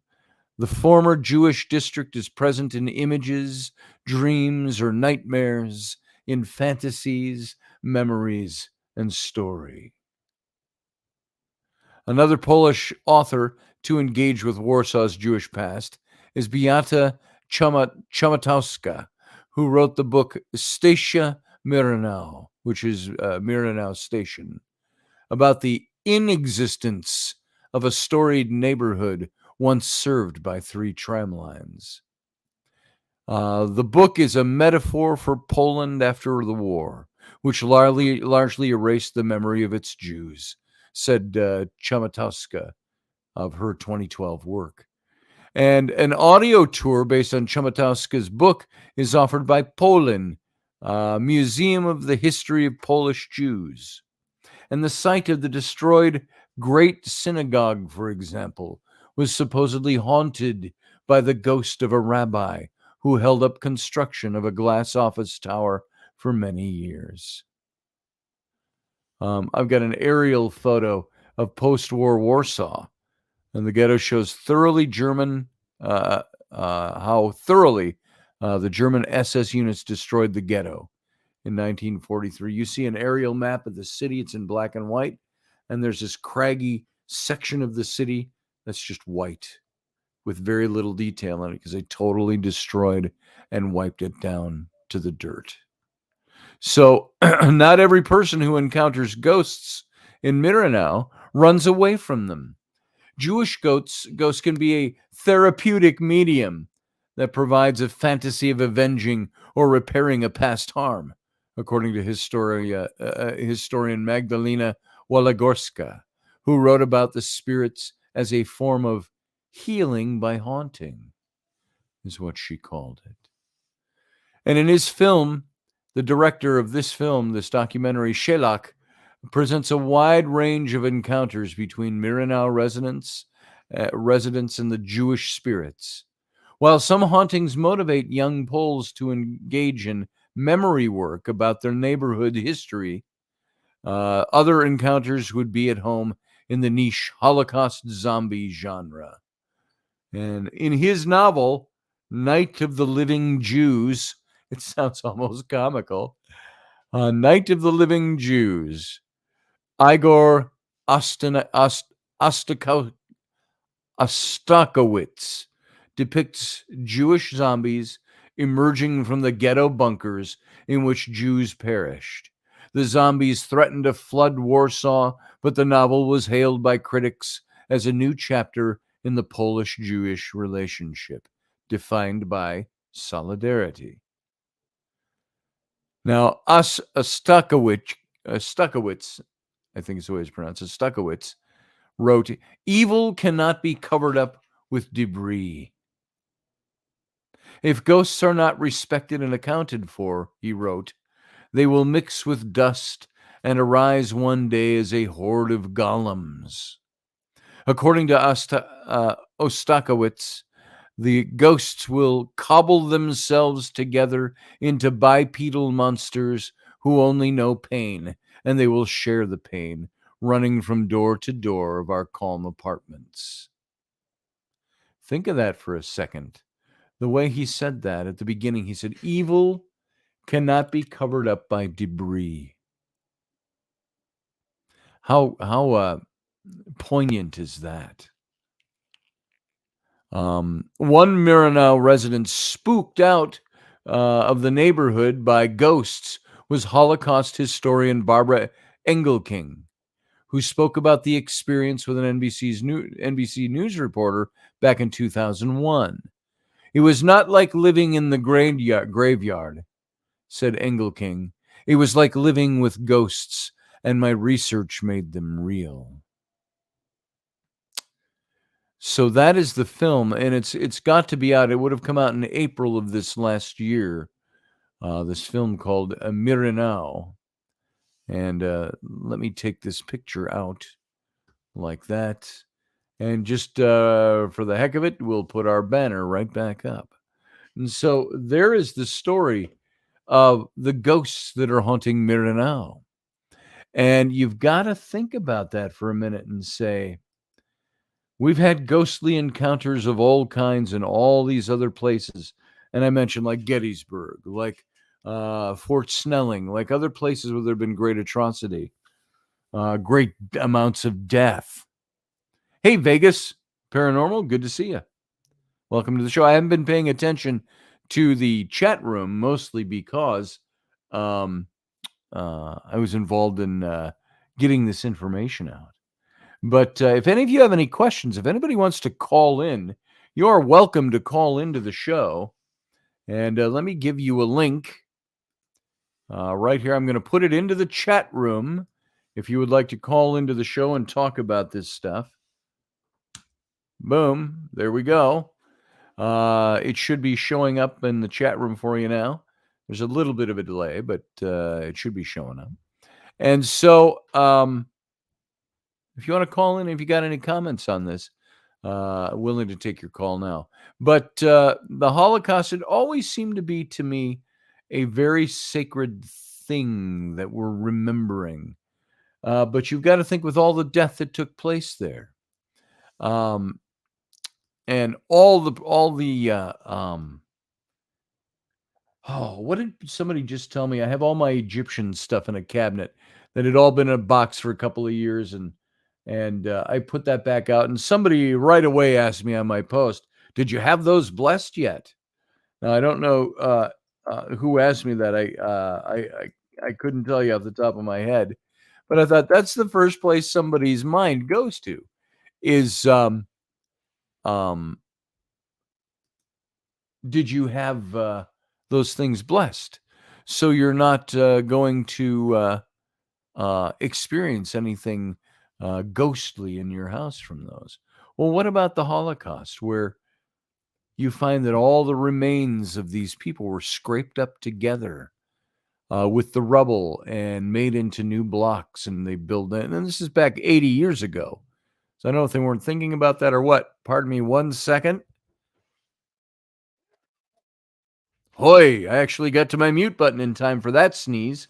the former Jewish district is present in images, dreams, or nightmares, in fantasies, memories, and story. Another Polish author to engage with Warsaw's Jewish past is Beata Chomutowska, who wrote the book Stacja Miranau, which is Miranau Station, about the inexistence of a storied neighborhood once served by 3 tram lines. The book is a metaphor for Poland after the war, which largely erased the memory of its Jews, said Chomutowska of her 2012 work. And an audio tour based on Chomutowska's book is offered by Polin, Museum of the History of Polish Jews. And the site of the destroyed Great Synagogue, for example, was supposedly haunted by the ghost of a rabbi who held up construction of a glass office tower for many years. I've got an aerial photo of post-war Warsaw, and the ghetto shows thoroughly German, how thoroughly the German SS units destroyed the ghetto in 1943. You see an aerial map of the city. It's in black and white, and there's this craggy section of the city that's just white with very little detail on it because they totally destroyed and wiped it down to the dirt. So not every person who encounters ghosts in Miranau runs away from them. Jewish ghosts can be a therapeutic medium that provides a fantasy of avenging or repairing a past harm, according to historian Magdalena Walagorska, who wrote about the spirits as a form of healing by haunting, is what she called it. And in his film, the director of this film, this documentary, Shelach, presents a wide range of encounters between Miranau residents and the Jewish spirits. While some hauntings motivate young Poles to engage in memory work about their neighborhood history, other encounters would be at home in the niche Holocaust zombie genre. And in his novel, Night of the Living Jews, it sounds almost comical, Night of the Living Jews, Igor Ostakowicz depicts Jewish zombies emerging from the ghetto bunkers in which Jews perished. The zombies threatened to flood Warsaw, but the novel was hailed by critics as a new chapter in the Polish-Jewish relationship, defined by solidarity. Now, Ostakowicz, I think is the way it's pronounced, Ostakowicz, wrote, "Evil cannot be covered up with debris. If ghosts are not respected and accounted for," he wrote, "they will mix with dust and arise one day as a horde of golems." According to Ostakowicz, the ghosts will cobble themselves together into bipedal monsters who only know pain, and they will share the pain, running from door to door of our calm apartments. Think of that for a second. The way he said that at the beginning, he said, evil cannot be covered up by debris. How poignant is that? One Miranau resident spooked out of the neighborhood by ghosts was Holocaust historian Barbara Engelking, who spoke about the experience with an NBC News reporter back in 2001. "It was not like living in the graveyard," said Engelking. It was like living with ghosts, and my research made them real. So that is the film, and it's got to be out. It would have come out in April of this last year. This film called Miranao. And let me take this picture out like that. And just for the heck of it, we'll put our banner right back up. And so there is the story of the ghosts that are haunting Miranao. And you've got to think about that for a minute and say, we've had ghostly encounters of all kinds in all these other places. And I mentioned like Gettysburg, like Fort Snelling, like other places where there have been great atrocity, great amounts of death. Hey, Vegas Paranormal, good to see you. Welcome to the show. I haven't been paying attention to the chat room, mostly because I was involved in getting this information out. But if any of you have any questions, if anybody wants to call in, you are welcome to call into the show. And let me give you a link right here. I'm going to put it into the chat room if you would like to call into the show and talk about this stuff. Boom. There we go. It should be showing up in the chat room for you now. There's a little bit of a delay, but it should be showing up. And so if you want to call in, if you got any comments on this, willing to take your call now. But the Holocaust, it always seemed to be, to me, a very sacred thing that we're remembering. But you've got to think with all the death that took place there. And what did somebody just tell me? I have all my Egyptian stuff in a cabinet that had all been in a box for a couple of years, and I put that back out, and somebody right away asked me on my post, did you have those blessed yet? Now, I don't know who asked me that. I couldn't tell you off the top of my head, but I thought that's the first place somebody's mind goes to is, did you have those things blessed? So you're not going to experience anything ghostly in your house from those. Well, what about the Holocaust, where you find that all the remains of these people were scraped up together with the rubble and made into new blocks, and they built it. And this is back 80 years ago. So I don't know if they weren't thinking about that or what. Pardon me 1 second. Hoy, I actually got to my mute button in time for that sneeze.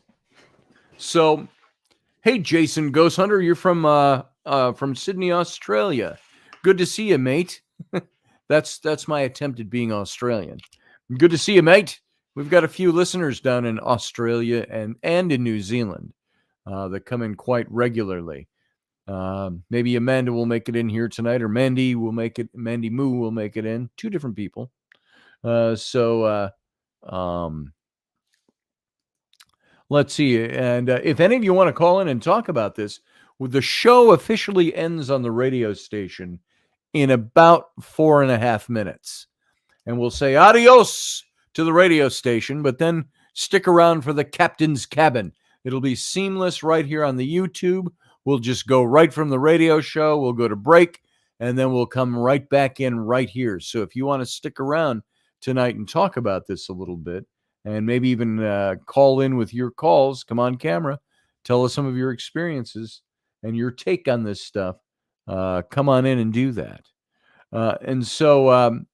So, hey, Jason Ghost Hunter, you're from Sydney, Australia. Good to see you, mate. That's my attempt at being Australian. Good to see you, mate. We've got a few listeners down in Australia and in New Zealand that come in quite regularly. Maybe Amanda will make it in here tonight, or Mandy Moo will make it in. Two different people. Let's see. And if any of you want to call in and talk about this, the show officially ends on the radio station in about 4.5 minutes. And we'll say adios to the radio station, but then stick around for the captain's cabin. It'll be seamless right here on the YouTube. We'll just go right from the radio show. We'll go to break, and then we'll come right back in right here. So if you want to stick around tonight and talk about this a little bit, and maybe even call in with your calls, come on camera, tell us some of your experiences and your take on this stuff, come on in and do that. And so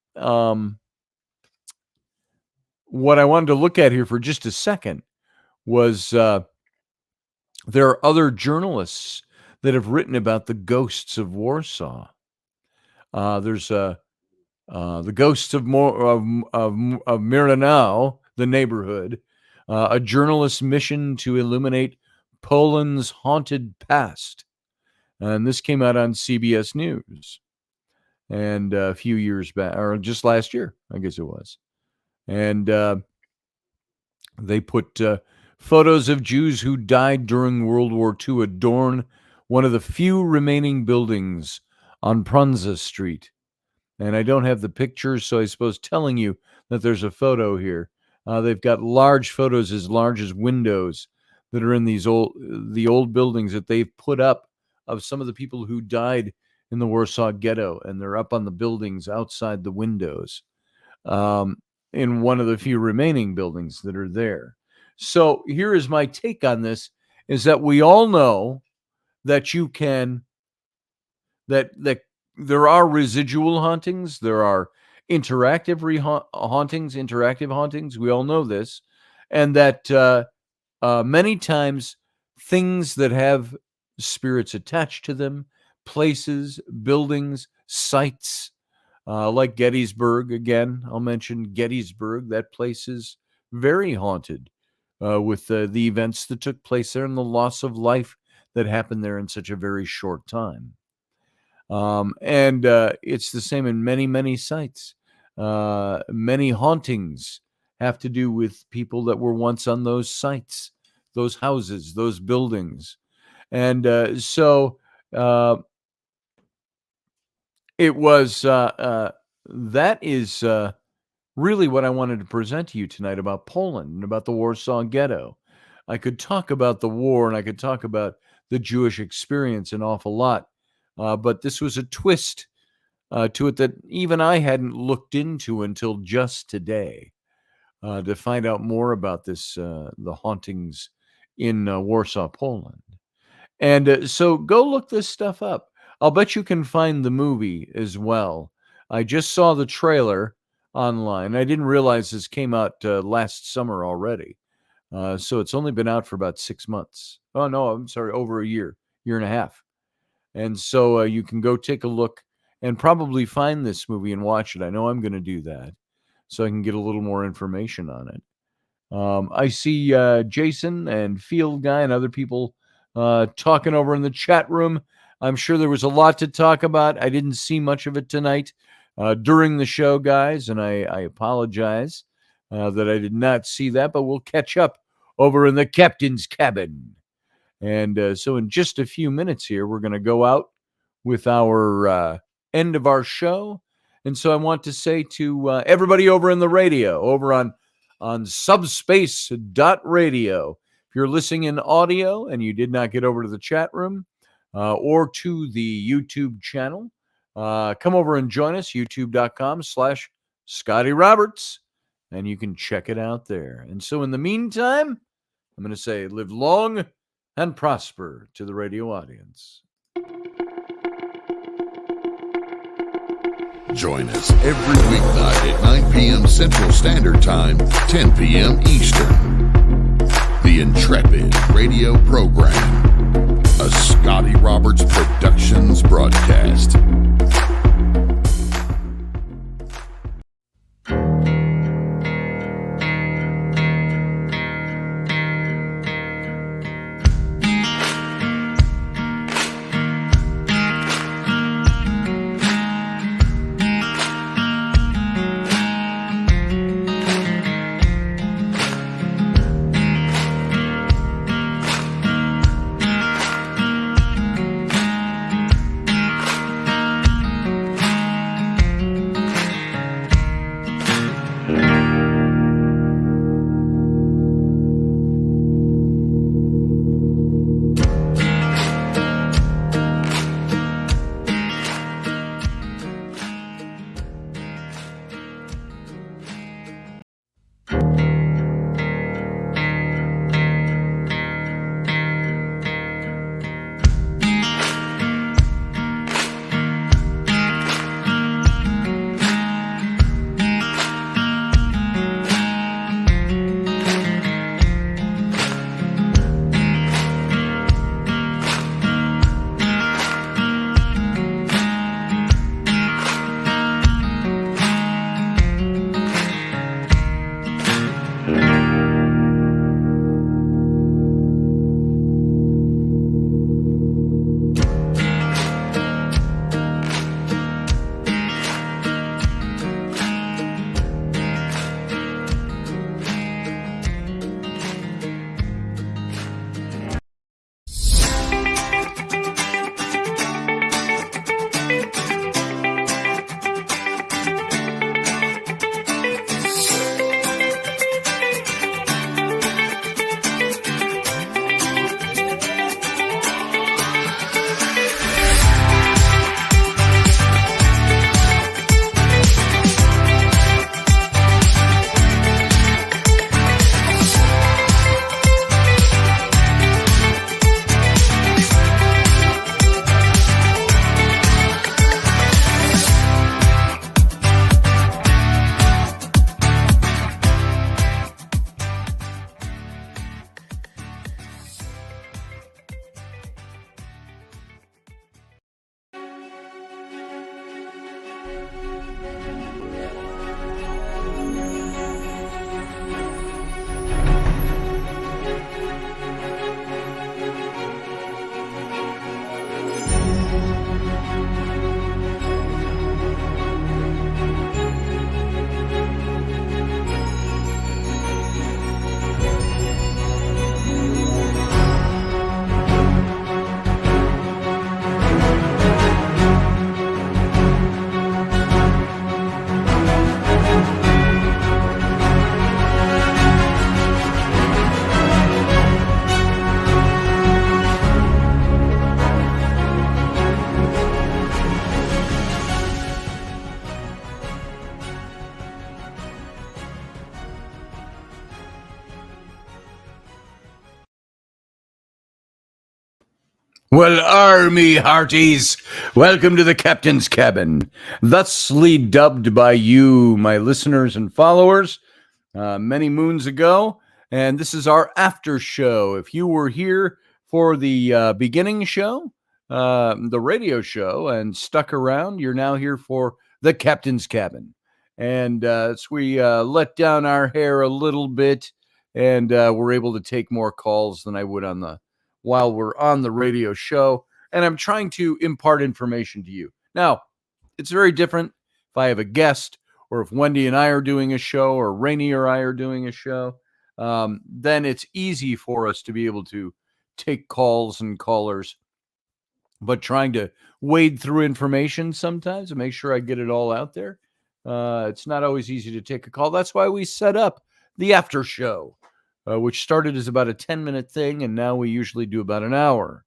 what I wanted to look at here for just a second was there are other journalists that have written about the ghosts of Warsaw. There's the ghosts of Miranao, the neighborhood, a journalist's mission to illuminate Poland's haunted past. And this came out on CBS News and a few years back, or just last year, I guess it was. And they put photos of Jews who died during World War II adorn one of the few remaining buildings on Prunza Street. And I don't have the pictures, so I suppose telling you that there's a photo here They've got large photos as large as windows that are in the old buildings that they've put up of some of the people who died in the Warsaw Ghetto, and they're up on the buildings outside the windows, in one of the few remaining buildings that are there. So here is my take on this, is that we all know that that there are residual hauntings, there are interactive hauntings. We all know this, and that many times things that have spirits attached to them, places, buildings, sites, like Gettysburg. Again, I'll mention Gettysburg. That place is very haunted with the events that took place there and the loss of life that happened there in such a very short time. And it's the same in many, many sites. Many hauntings have to do with people that were once on those sites, those houses, those buildings. And so it was, that is really what I wanted to present to you tonight about Poland and about the Warsaw Ghetto. I could talk about the war and I could talk about the Jewish experience an awful lot. But this was a twist to it that even I hadn't looked into until just today, to find out more about this, the hauntings in Warsaw, Poland. And so go look this stuff up. I'll bet you can find the movie as well. I just saw the trailer online. I didn't realize this came out last summer already. So it's only been out for about 6 months. Oh, no, I'm sorry, over a year and a half. And so you can go take a look and probably find this movie and watch it. I know I'm going to do that so I can get a little more information on it. I see Jason and Field Guy and other people talking over in the chat room. I'm sure there was a lot to talk about. I didn't see much of it tonight during the show, guys, and I apologize that I did not see that, but we'll catch up over in the captain's cabin. And so in just a few minutes here, we're going to go out with our end of our show. And so I want to say to everybody over in the radio, over on subspace.radio, if you're listening in audio and you did not get over to the chat room or to the YouTube channel, come over and join us, youtube.com/Scotty Roberts, and you can check it out there. And so in the meantime, I'm going to say live long and prosper to the radio audience. Join us every weeknight at 9 p.m. Central Standard Time, 10 p.m. Eastern. The Intrepid radio program, a Scotty Roberts Productions broadcast. Well, army hearties, welcome to the captain's cabin, thusly dubbed by you, my listeners and followers, many moons ago. And this is our after show. If you were here for the beginning show, the radio show, and stuck around, you're now here for the captain's cabin. And so we let down our hair a little bit, and we're able to take more calls than I would while we're on the radio show, and I'm trying to impart information to you. Now, it's very different if I have a guest, or if Wendy and I are doing a show, or Rainey or I are doing a show. Then it's easy for us to be able to take calls and callers, but trying to wade through information sometimes and make sure I get it all out there, it's not always easy to take a call. That's why we set up the after show, which started as about a 10-minute thing, and now we usually do about an hour.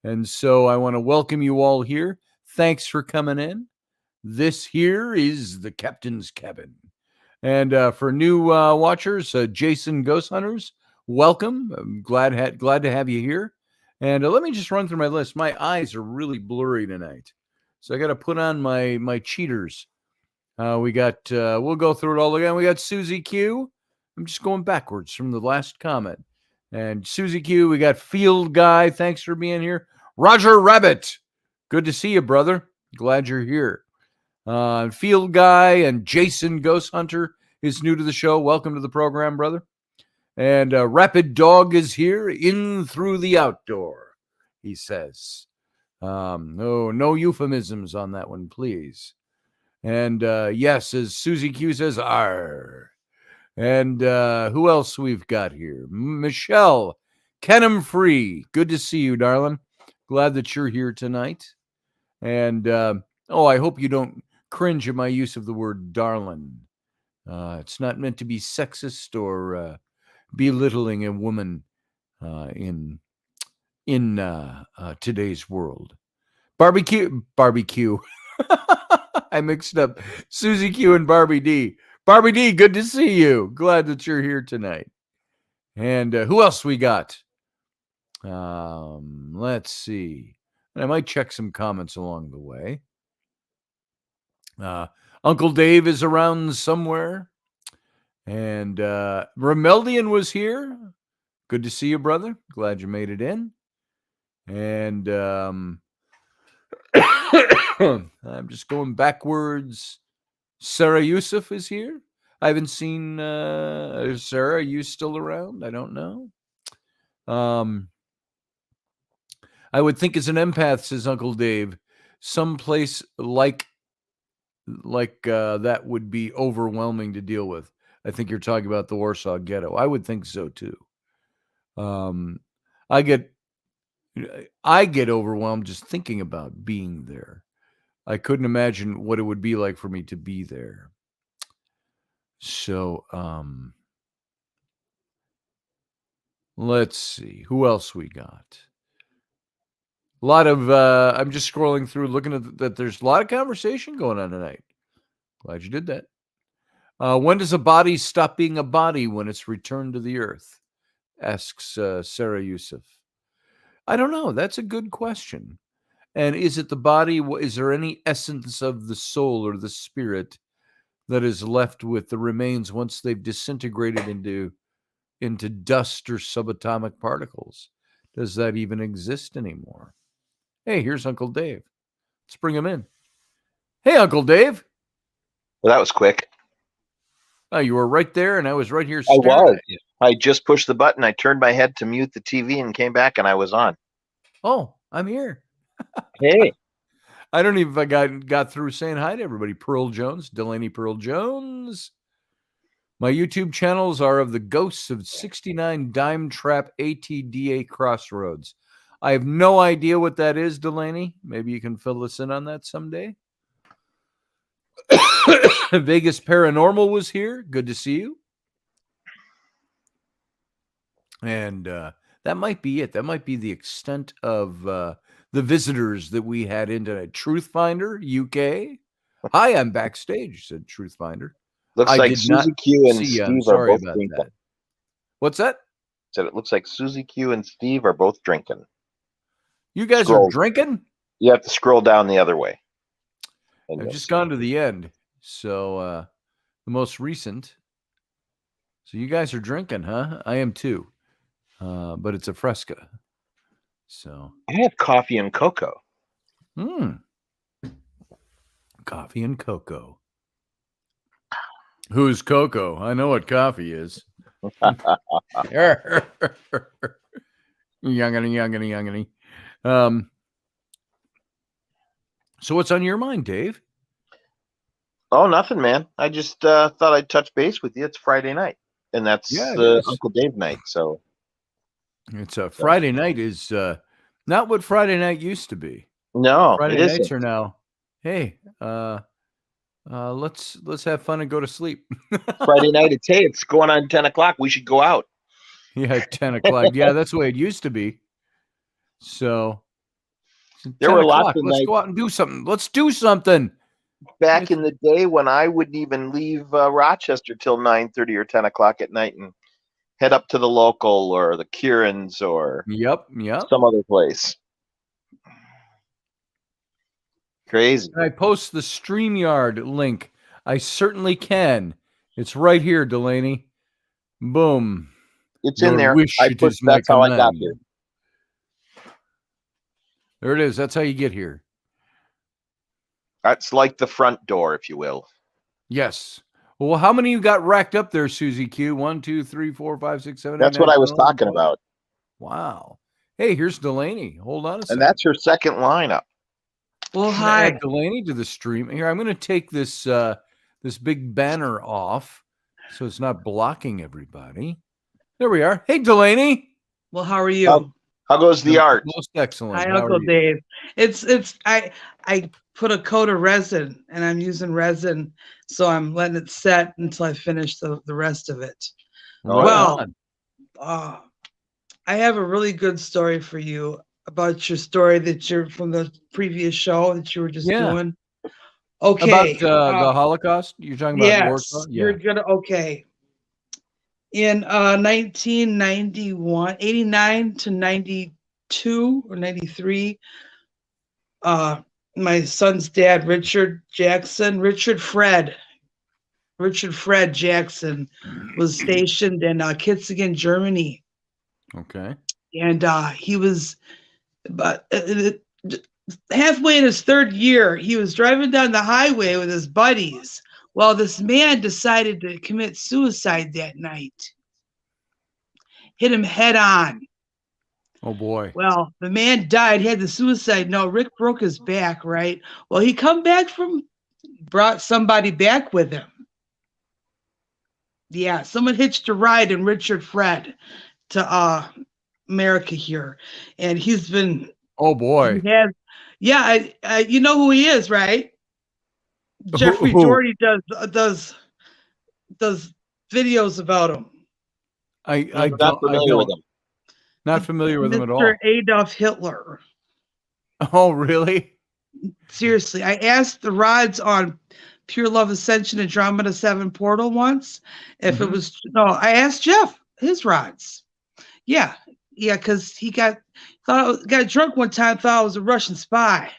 And so I want to welcome you all here. Thanks for coming in. This here is the Captain's Cabin. And for new watchers, Jason Ghost Hunters, welcome. I'm glad to have you here. And let me just run through my list. My eyes are really blurry tonight, so I got to put on my cheaters. We got, we'll go through it all again. We got Susie Q. I'm just going backwards from the last comment. And Susie Q, we got Field Guy. Thanks for being here. Roger Rabbit. Good to see you, brother. Glad you're here. Field Guy and Jason Ghost Hunter is new to the show. Welcome to the program, brother. And Rapid Dog is here, in through the outdoor, he says. No euphemisms on that one, please. And yes, as Susie Q says, arr. And who else we've got here? Michelle, Kenham Free. Good to see you, darling. Glad that you're here tonight. And, I hope you don't cringe at my use of the word darling. It's not meant to be sexist or belittling a woman in today's world. Barbecue. I mixed up Susie Q and Barbie D. Barbie D, good to see you. Glad that you're here tonight. And who else we got? Let's see. And I might check some comments along the way. Uncle Dave is around somewhere. And Remeldian was here. Good to see you, brother. Glad you made it in. And I'm just going backwards. Sarah Yusuf is here. I haven't seen Sarah. Are you still around? I don't know. I would think as an empath, says Uncle Dave, someplace like that would be overwhelming to deal with. I think you're talking about the Warsaw Ghetto. I would think so too. I get overwhelmed just thinking about being there. I couldn't imagine what it would be like for me to be there. So, let's see. Who else we got? A lot of, I'm just scrolling through, looking at that. There's a lot of conversation going on tonight. Glad you did that. When does a body stop being a body when it's returned to the earth? Asks Sarah Yusuf. I don't know. That's a good question. And is it the body? Is there any essence of the soul or the spirit that is left with the remains once they've disintegrated into dust or subatomic particles? Does that even exist anymore? Hey, here's Uncle Dave. Let's bring him in. Hey, Uncle Dave. Well, that was quick. Oh, you were right there, and I was right here. I was. I just pushed the button. I turned my head to mute the TV and came back, and I was on. Oh, I'm here. Hey. I don't even if I got through saying hi to everybody. Pearl Jones, Delaney Pearl Jones. My YouTube channels are of the Ghosts of 69 Dime Trap ATDA Crossroads. I have no idea what that is, Delaney. Maybe you can fill us in on that someday. Vegas Paranormal was here. Good to see you. And that might be it. That might be the extent of the visitors that we had in tonight. Truth Finder, UK. Hi, I'm backstage, said Truth Finder. Looks like Susie Q and Steve are both drinking. That. What's that? Said it looks like Susie Q and Steve are both drinking. You guys Scroll. are drinking? You have to scroll down the other way. And I've you'll just see. gone to the end. So the most recent. So you guys are drinking, huh? I am too. But it's a Fresca. So I have coffee and cocoa. Coffee and cocoa. Who's Coco? I know what coffee is. Youngity. So what's on your mind, Dave? Oh, nothing, man. I just thought I'd touch base with you. It's Friday night, and that's Yeah, it is. Uncle Dave night. So It's a Friday night is not what Friday night used to be. no, Friday it nights isn't. are now. Hey, let's have fun and go to sleep. Friday night. It's going on 10 o'clock. We should go out. Yeah, 10 o'clock. Yeah, that's the way it used to be. So There 10 were lots o'clock. of Let's nights go out and do something. Let's do something. back in the day when I wouldn't even leave Rochester till 9:30 or 10 o'clock at night and head up to the local or the Kieran's or Yep. some other place. Crazy. Can I post the StreamYard link? I certainly can. It's right here, Delaney. Boom. It's in Your there. wish it is my That's how I got command. here. There it is. That's how you get here. That's like the front door, if you will. Yes. Well, how many you got racked up there, Susie Q? 1, 2, 3, 4, 5, 6, 7, 8, That's 9, what I 10, was 11, talking 12. about. Wow. Hey, here's Delaney. Hold on a second. And that's her second lineup. Well, I'm gonna add Delaney to the stream. Here, I'm going to take this this big banner off so it's not blocking everybody. There we are. Hey, Delaney. Well, how are you? How goes the art? Most excellent. Hi, How Uncle are you? Dave. I put a coat of resin, and I'm using resin, so I'm letting it set until I finish the rest of it. Right Well, on. I have a really good story for you about your story that you're from the previous show that you were just doing. Okay. About the Holocaust? You're talking about Warsaw? Yes, you're gonna. Okay. In 1991, 89 to 92 or 93, my son's dad, Richard Fred Jackson, was stationed in Kitzingen, Germany. Okay. And he was about halfway in his third year. He was driving down the highway with his buddies. Well, this man decided to commit suicide that night. Hit him head on. Oh, boy. Well, the man died, had the suicide note. Rick broke his back, right? Well, he brought somebody back with him. Yeah, someone hitched a ride in Richard Fred to America here. And he's been... Oh, boy. You know who he is, right? Jeffrey Doherty does videos about him. I'm not familiar with him. Not familiar with him at all. Mr. Adolf Hitler. Oh, really? Seriously, I asked the rods on Pure Love Ascension Andromeda 7 Portal once if it was... No, I asked Jeff his rods. Yeah, because he got drunk one time, thought I was a Russian spy.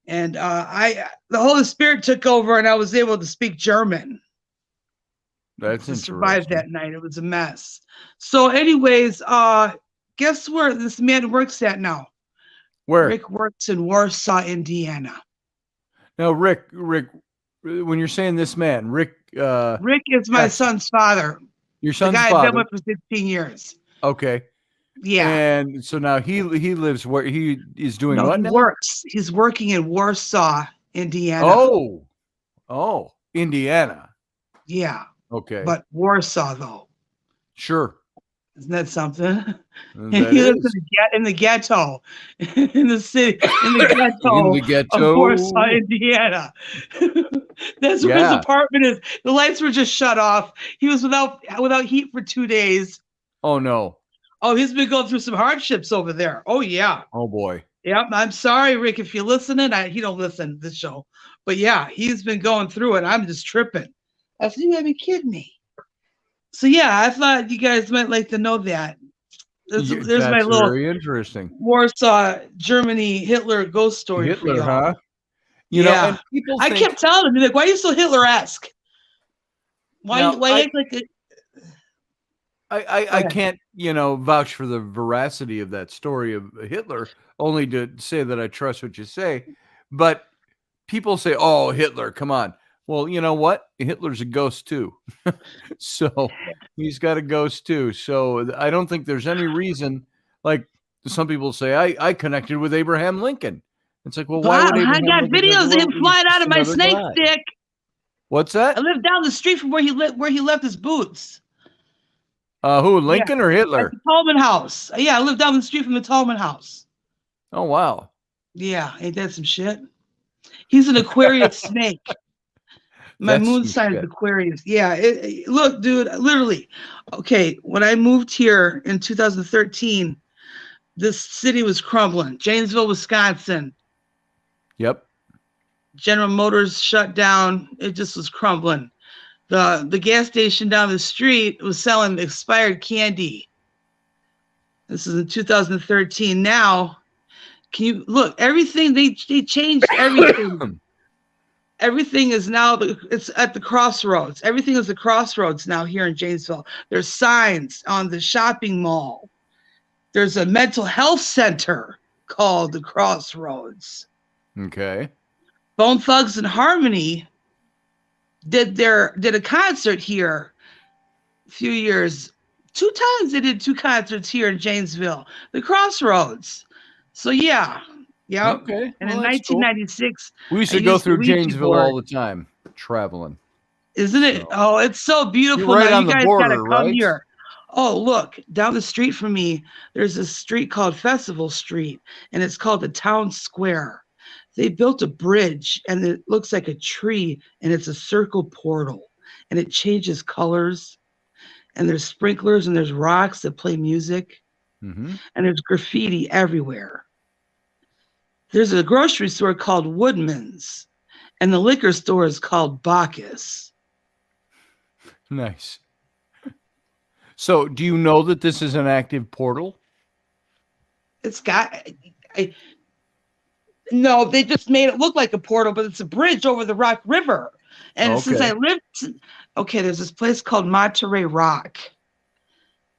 And the Holy Spirit took over and I was able to speak German. That's to interesting. survive that night. It was a mess. So anyways, guess where this man works at now? Where? Rick works in Warsaw, Indiana. Now, Rick, when you're saying this man, Rick is my son's father. Your son's the guy father. I've been with for 15 years. Okay. Yeah. And so now he lives where he is doing No, what he now? works. He's working in Warsaw, Indiana. Oh, Indiana. Yeah. Okay. But Warsaw, though. Sure. Isn't that something? And That he lives is. in the ghetto, in the city, in the ghetto of Warsaw, Indiana. That's where his apartment is. The lights were just shut off. He was without heat for 2 days. Oh, no. Oh, he's been going through some hardships over there. Oh, yeah. Oh, boy. Yep. I'm sorry, Rick, if you're listening. He don't listen to this show. But yeah, he's been going through it. I'm just tripping. I said, you gotta be kidding me. So yeah, I thought you guys might like to know that. there's my That's little very interesting. Warsaw, Germany, Hitler ghost story for Hitler, you. huh? You know, Yeah. and people I think, kept telling them, like, why are you so Hitler-esque? Why Now, you act like it? I can't, vouch for the veracity of that story of Hitler, only to say that I trust what you say. But people say, oh, Hitler, come on. Well, you know what? Hitler's a ghost too. So he's got a ghost too. So I don't think there's any reason, like some people say, I connected with Abraham Lincoln. It's like, well, why would I Abraham got Lincoln videos of well, him he's flying out just of my another snake guy. stick. What's that? I lived down the street from where he left his boots. Who, Lincoln or At Hitler? the Tolman house. Yeah, I lived down the street from the Tolman house. Oh, wow. Yeah, ain't that some shit? He's an Aquarius snake. My That's moon some sign is shit. Aquarius. Yeah, look, dude, literally. Okay, when I moved here in 2013, this city was crumbling. Janesville, Wisconsin. Yep. General Motors shut down. It just was crumbling. The gas station down the street was selling expired candy. This is in 2013. Now, can you look? Everything they changed everything. Everything is now it's at the crossroads. Everything is a crossroads now here in Janesville. There's signs on the shopping mall. There's a mental health center called the Crossroads. Okay. Bone Thugs and Harmony did a concert here a few years. 2 times they did 2 concerts here in Janesville, the Crossroads. So yeah. Okay. And Well, in that's cool. 1996, We used I to go used through Ouija Janesville board. all the time, traveling. Isn't it? Oh, it's so beautiful. You're right Now on you the guys border, gotta come right? here. Oh, look, down the street from me, there's a street called Festival Street, and it's called the Town Square. They built a bridge, and it looks like a tree, and it's a circle portal, and it changes colors, and there's sprinklers, and there's rocks that play music, Mm-hmm. and there's graffiti everywhere. There's a grocery store called Woodman's, and the liquor store is called Bacchus. Nice. So, do you know that this is an active portal? It's got. No, they just made it look like a portal, but it's a bridge over the Rock River. And since I lived, there's this place called Monterey Rock.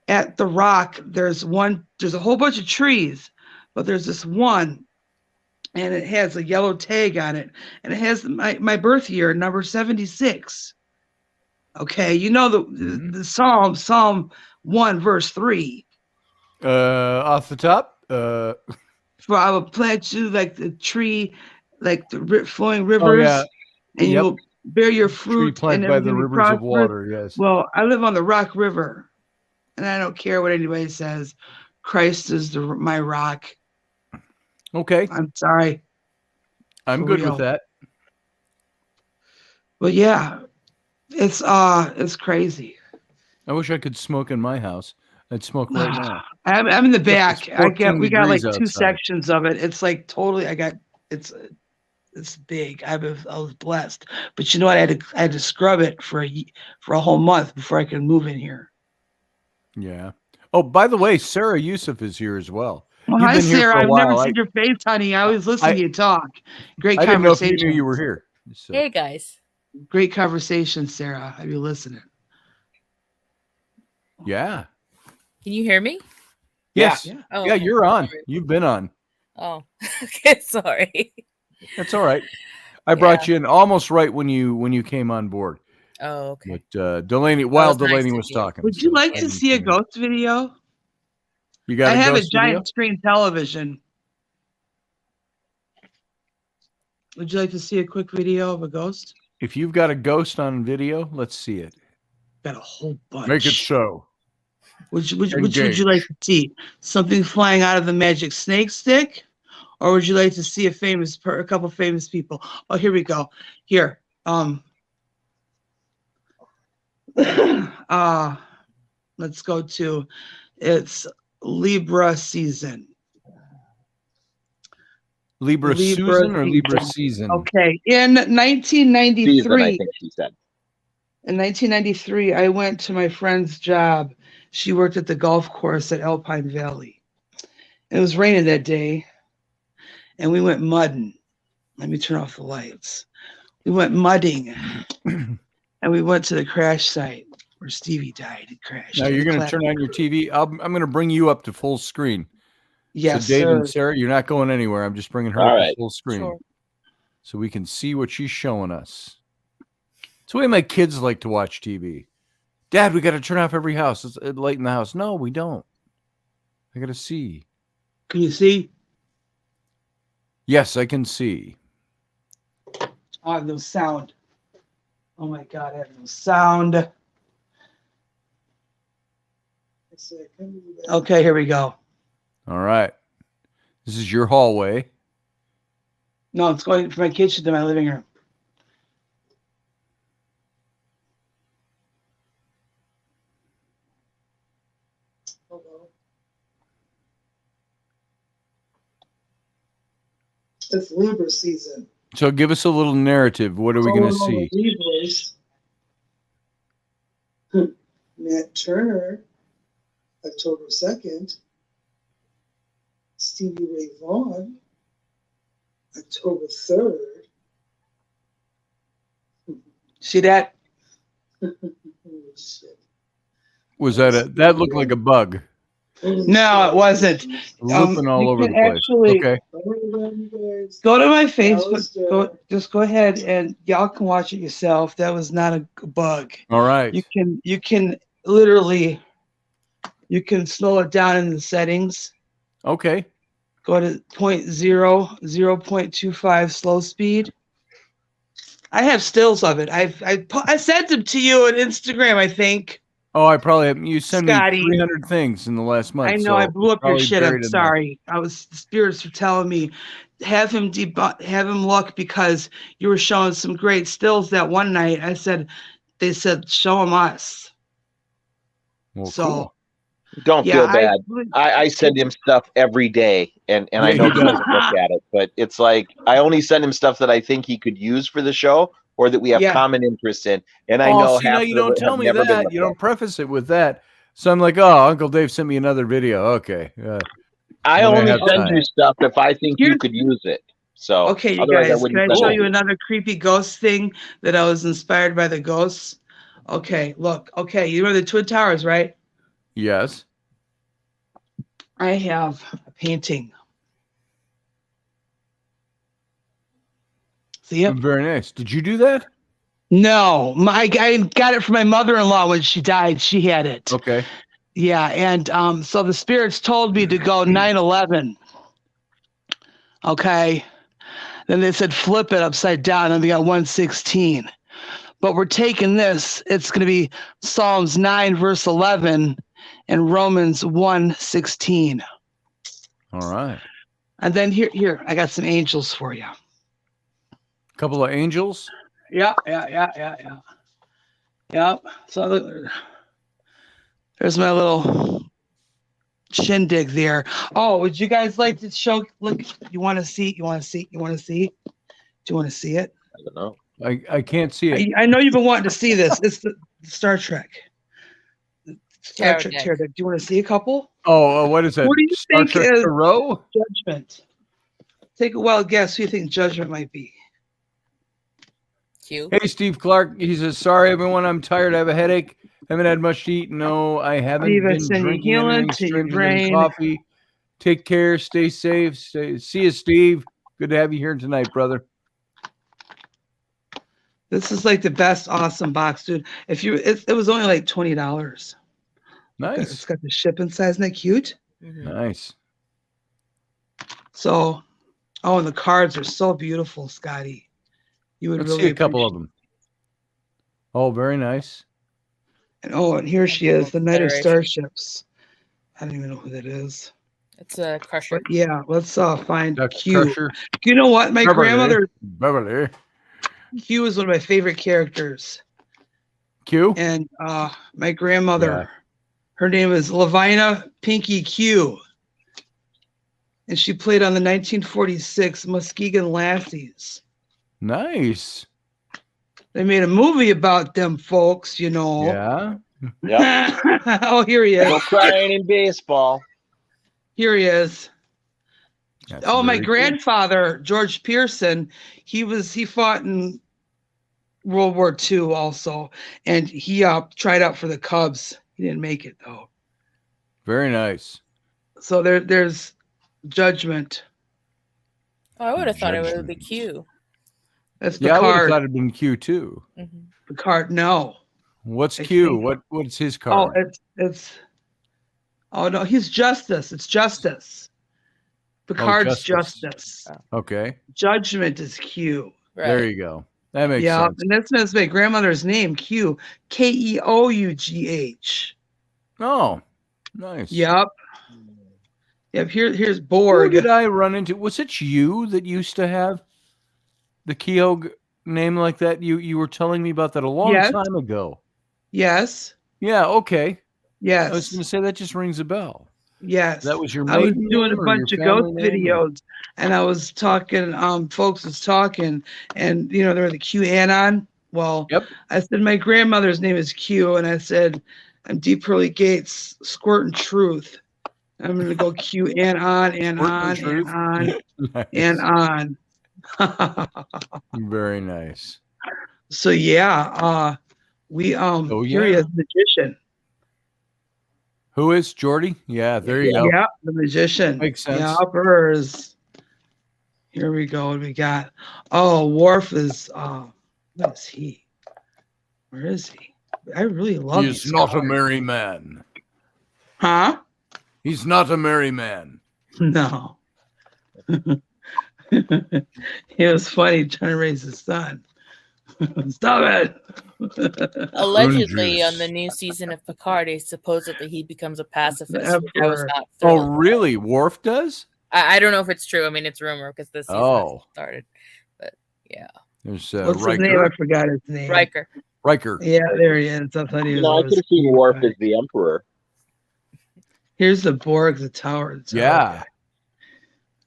At the Rock, there's a whole bunch of trees, but there's this one, and it has a yellow tag on it, and it has my birth year, number 76. Okay, you know the Psalm 1, verse 3. Off the top? For I will plant you like the tree, like the flowing rivers, and you will bear your fruit. Tree planted and by the everything will rivers of prosper. water, yes. Well, I live on the Rock River, and I don't care what anybody says. Christ is my rock. Okay. I'm sorry. I'm good with that. But yeah, it's crazy. I wish I could smoke in my house. I'd smoke right now. I'm in the back. We got like 2 outside. sections of it. It's like totally. It's big. I was blessed, but you know what? I had to scrub it for a whole month before I could move in here. Yeah. Oh, by the way, Sarah Yusuf is here as well. Well, You've hi, been here Sarah. for a I've while. never seen your face, honey. I always listen to you talk. Great I didn't know if conversation. you knew you were here. So. Hey guys. Great conversation, Sarah. I've been listening. Yeah. Can you hear me? Yes. Yeah. Oh, Yeah, okay. you're on. You've been on. Oh, okay. Sorry. That's all right. I brought you in almost right when you came on board. Oh, okay. But Delaney, while was nice Delaney to was meet you. talking. Would you like to see a ghost video? You got I have a ghost giant video? screen television. Would you like to see a quick video of a ghost? If you've got a ghost on video, let's see it. Got a whole bunch. Make it so. Which would you like to see? Something flying out of the magic snake stick? Or would you like to see a couple famous people? Oh, here we go. Here. Let's go to, it's Libra season. Libra Susan or Libra season? Okay. In 1993, Season, I think she said. in 1993, I went to my friend's job She worked at the golf course at Alpine Valley. It was raining that day, and we went mudding. Let me turn off the lights. We went mudding, and we went to the crash site where Stevie died and crashed. Now you're going to turn on your TV. I'm going to bring you up to full screen. Yes, so Dave sir. and Sarah, you're not going anywhere. I'm just bringing her up to full screen so we can see what she's showing us. It's the way my kids like to watch TV. Dad, we got to turn off every house. It's late in the house. No, we don't. I got to see. Can you see? Yes, I can see. I have no sound. Oh my God, I have no sound. Okay, here we go. All right. This is your hallway. No, it's going from my kitchen to my living room. It's Libra season. So give us a little narrative. What are we going to see? Libras. Matt Turner, October 2nd. Stevie Ray Vaughan, October 3rd. See that? Was that looked like a bug? No, it wasn't. Looping all over the place. Okay. Go to my Facebook. Go ahead and y'all can watch it yourself. That was not a bug. All right. You can literally slow it down in the settings. Okay. Go to 0.25 slow speed. I have stills of it. I sent them to you on Instagram, I think. Oh, I probably have. You sent Scotty. me 300 things in the last month. I know so I blew up your probably shit. buried I'm in there. sorry. The spirits were telling me have him look because you were showing some great stills that one night. They said show him us. Well, so cool. Don't feel bad. I send him stuff every day, and I know he doesn't look at it, but it's like I only send him stuff that I think he could use for the show or that we have common interest in. And I know see, now you don't tell me that. You don't preface it with that. So I'm like, oh, Uncle Dave sent me another video. Okay. I only send you stuff if I think you could use it. So okay, you guys, can I show you another creepy ghost thing that I was inspired by the ghosts? Okay, look. Okay, you know the Twin Towers, right? Yes. I have a painting. See it? Very nice. Did you do that? No, I got it from my mother-in-law when she died. She had it. Okay. Yeah, and so the spirits told me to go 9/11. Okay. Then they said flip it upside down, and we got 116. But we're taking this. It's going to be Psalms 9 verse 11 and Romans 1:16. All right. And then here, I got some angels for you. A couple of angels. Yeah. So there's my little shindig there. Oh, would you guys like to show? Look, you want to see? Do you want to see it? I don't know. I can't see it. I know you've been wanting to see this. It's the Star Trek. Star Trek Tear Deck. Do you want to see a couple? Oh, what is that? What do you Star think Trek is Row? Judgment? Take a wild guess. Who you think Judgment might be? Q. Hey, Steve Clark. He says, sorry, everyone. I'm tired. I have a headache. Haven't had much to eat. No, I haven't been drinking anything stranger than coffee. Take care. Stay safe. See you, Steve. Good to have you here tonight, brother. This is like the best awesome box, dude. It was only like $20. Nice. It's got the shipping size. Isn't that cute? Nice. So, and the cards are so beautiful, Scotty. You would Let's really see a couple of them. Oh, very nice. And here she is, the Knight of Starships. I don't even know who that is. It's a Crusher. But yeah, let's find That's Q. Crusher. You know what? My grandmother Beverly. Q is one of my favorite characters. Q? And my grandmother, her name is Lavina Pinky Q. And she played on the 1946 Muskegon Lassies. Nice. They made a movie about them folks, you know. Yeah. Yeah. Oh, here he is. No crying in baseball. Here he is. That's my very grandfather, George Pearson, he fought in World War II also, and he tried out for the Cubs. He didn't make it though. Very nice. So there's Judgment. Oh, I would have thought it would be Q. That's Yeah, I would have Picard. thought it'd been Q too. Picard, no. What's I Q? think- What's his Oh, card? it's. Oh no, he's Justice. It's Justice. Picard's Justice. Justice. Okay. Judgment is Q. There you go. That makes Yeah, sense. and that's my grandmother's name, Q, Keough. Oh, nice. Yep. Here's Who Borg. did I run into? Was it you that used to have the Keogh name like that? You were telling me about that a long Yes. time ago. Yes. Yeah. Okay. Yes. I was going to say that just rings a bell. Yes. That was your I was maiden doing name a or bunch your of ghost family name or- videos, and I was talking. Folks was talking, and they were the QAnon. Well, Yep. I said my grandmother's name is Q, and I said I'm Deep Pearly Gates, Squirtin' Truth. I'm gonna go QAnon and on Squirtin' and Truth? on Nice. and on. Very nice. So yeah, we here he yeah. is, magician. Who is Jordy? Yeah, there you go. Yeah, the magician. Makes sense. Yeah, uppers. Here we go. What we got? Oh, Worf is what is he? Where is he? I really love He's these not a cards. merry man. Huh? He's not a merry man. No. It was funny trying to raise his son. Stop it. Allegedly, on the new season of Picard, supposedly he becomes a pacifist. Which I was Emperor. not Oh, thrilled. really? Worf does? I don't know if it's true. I mean, it's rumor because this season hasn't started. But yeah, There's What's Riker. his name? I forgot his name. Riker. Riker. Yeah, there he is. I thought he was. No, I could have seen Worf as the Emperor. Here's the Borg, the tower. Yeah. guy.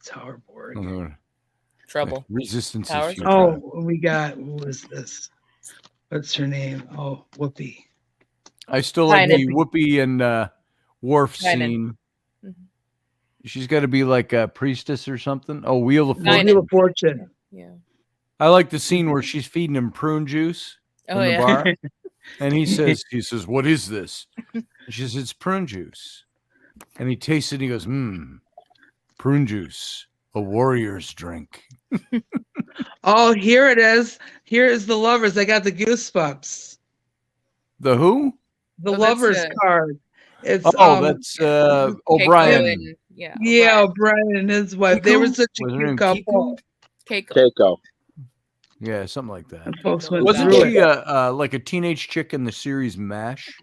Tower Borg. Trouble. Resistance Towers? is futile. Oh, we got, who is this? What's her name? Oh, Whoopi. I still like Tynan. the Whoopi and Worf Tynan. scene. She's got to be like a priestess or something. Oh, Wheel of Tynan. Fortune. Wheel of Fortune. Yeah. I like the scene where she's feeding him prune juice Oh, in the yeah. bar. And he says, what is this? And she says, it's prune juice. And he tastes it and he goes, prune juice, a warrior's drink. Oh, here it is. Here is the lovers. I got the goosebumps. The who? The Oh, that's lovers it. card. It's That's Keiko O'Brien. and- yeah, O'Brien and his wife. They were Kiku? such a Was her cute name couple. Keiko. Yeah, something like that. And folks went Wasn't through she it. like a teenage chick in the series MASH?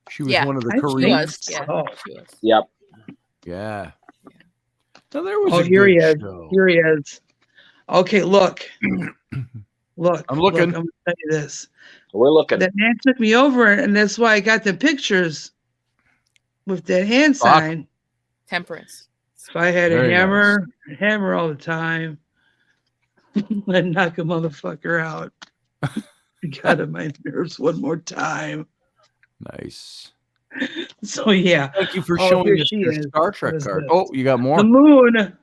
She was Yeah, one of the I think Koreans. She was. Yeah, Oh. she was. Yep. Yeah. So there was Oh, a here he good is. show. Here he is. Okay, look. Look. I'm looking. I'm going to tell you this. We're looking. That man took me over, and that's why I got the pictures with that hand sign. Temperance. If I had Very a hammer all the time, I'd knock a motherfucker out. Got on my nerves one more time. Nice. So yeah. Thank you for Oh, showing here us she your is. Star What Trek is card. this? Oh, you got more. The moon.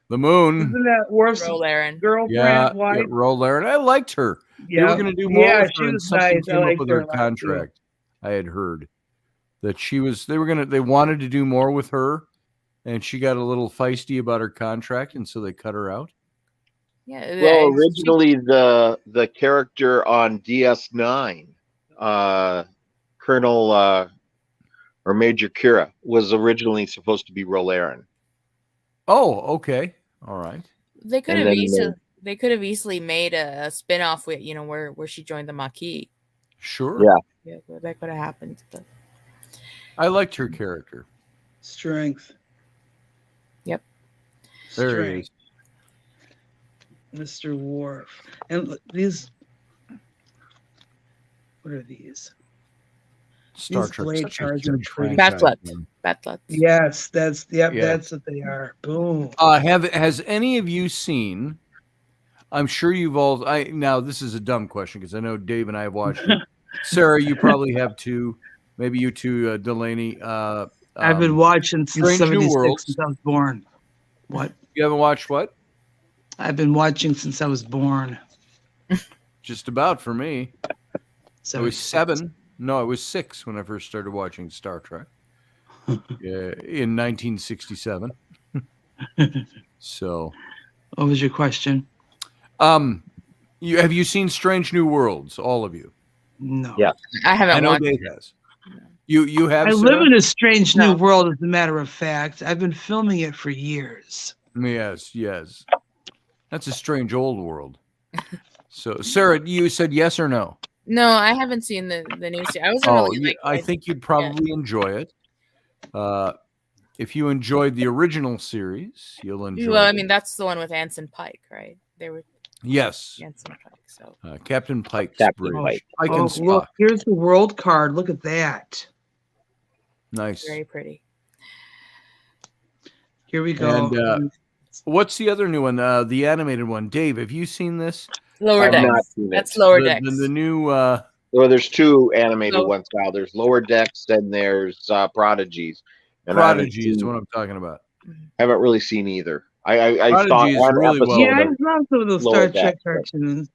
The moon. Isn't that Worf's Rolaren. girlfriend, Yeah, wife? Rolaren. I liked her. They were going to do more Yeah, with she her, and was something nice. I came up liked with her her a lot, too. contract. I had heard that they wanted to do more with her, and she got a little feisty about her contract, and so they cut her out. Yeah. Well, originally the character on DS9, Colonel or Major Kira, was originally supposed to be Rolaren. Oh, okay. All right. They could And have then easily. They could have easily made a spin-off with where she joined the Maquis. Sure. Yeah. Yeah, that could have happened. But I liked her character. Strength. Yep. There he is. Mr. Worf. And look, these. What are these? Star These Trek. blade Such a cards are huge pretty. franchise, Batfleck. man. Batfleck. Yes, that's Yeah. that's what they are. Boom. Has any of you seen? I'm sure you've all. Now this is a dumb question because I know Dave and I have watched it. Sarah, you probably have too. Maybe you too, Delaney. I've been watching since Strange New 76 Worlds. since I was born. What? You haven't watched what? I've been watching since I was born. Just about for me. I was 7. No, I was 6 when I first started watching Star Trek. In 1967. So, what was your question? Have you seen Strange New Worlds? All of you? No. Yeah, I haven't. I know watched Dave has. You have. I Sarah? live in a strange new world, as a matter of fact. I've been filming it for years. Yes. That's a strange old world. So, Sarah, you said yes or no? No, I haven't seen the new series. I was really I think you'd probably enjoy it. If you enjoyed the original series, you'll enjoy. Well, I mean, that's the one with Anson Pike, right? They were. Yes. Anson Pike. So. Captain Pike's Captain Bridge. Pike. And Spock. Look, here's the world card. Look at that. Nice. Very pretty. Here we go. And what's the other new one? The animated one. Dave, have you seen this? Lower Decks. That's Lower Decks. The new. Well, there's 2 animated ones now. There's Lower Decks and there's Prodigies. And Prodigy is what I'm talking about. Haven't really seen either. I saw Prodigy is really well. Yeah, I saw some of those Star Lower Trek Decks, cartoons.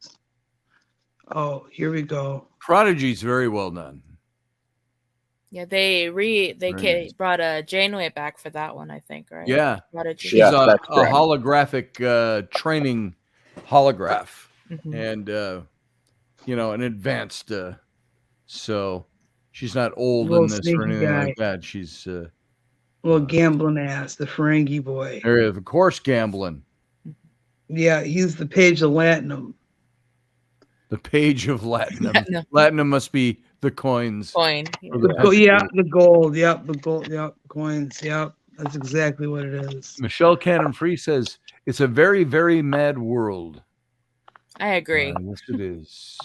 Oh, here we go. Prodigy's very well done. Yeah, they brought Janeway back for that one, I think, right? Yeah, Prodigy. she's a holographic training holograph, and an advanced. So she's not old in this or anything like that. She's little gambling ass, the Ferengi boy. Of course, gambling. Yeah, he's the Page of Latinum. The Page of Latinum. Latinum must be the coins. The gold. Yep, the gold. Yep, coins. Yep, that's exactly what it is. Michelle Cannon Free says it's a very, very mad world. I agree. Yes, it is.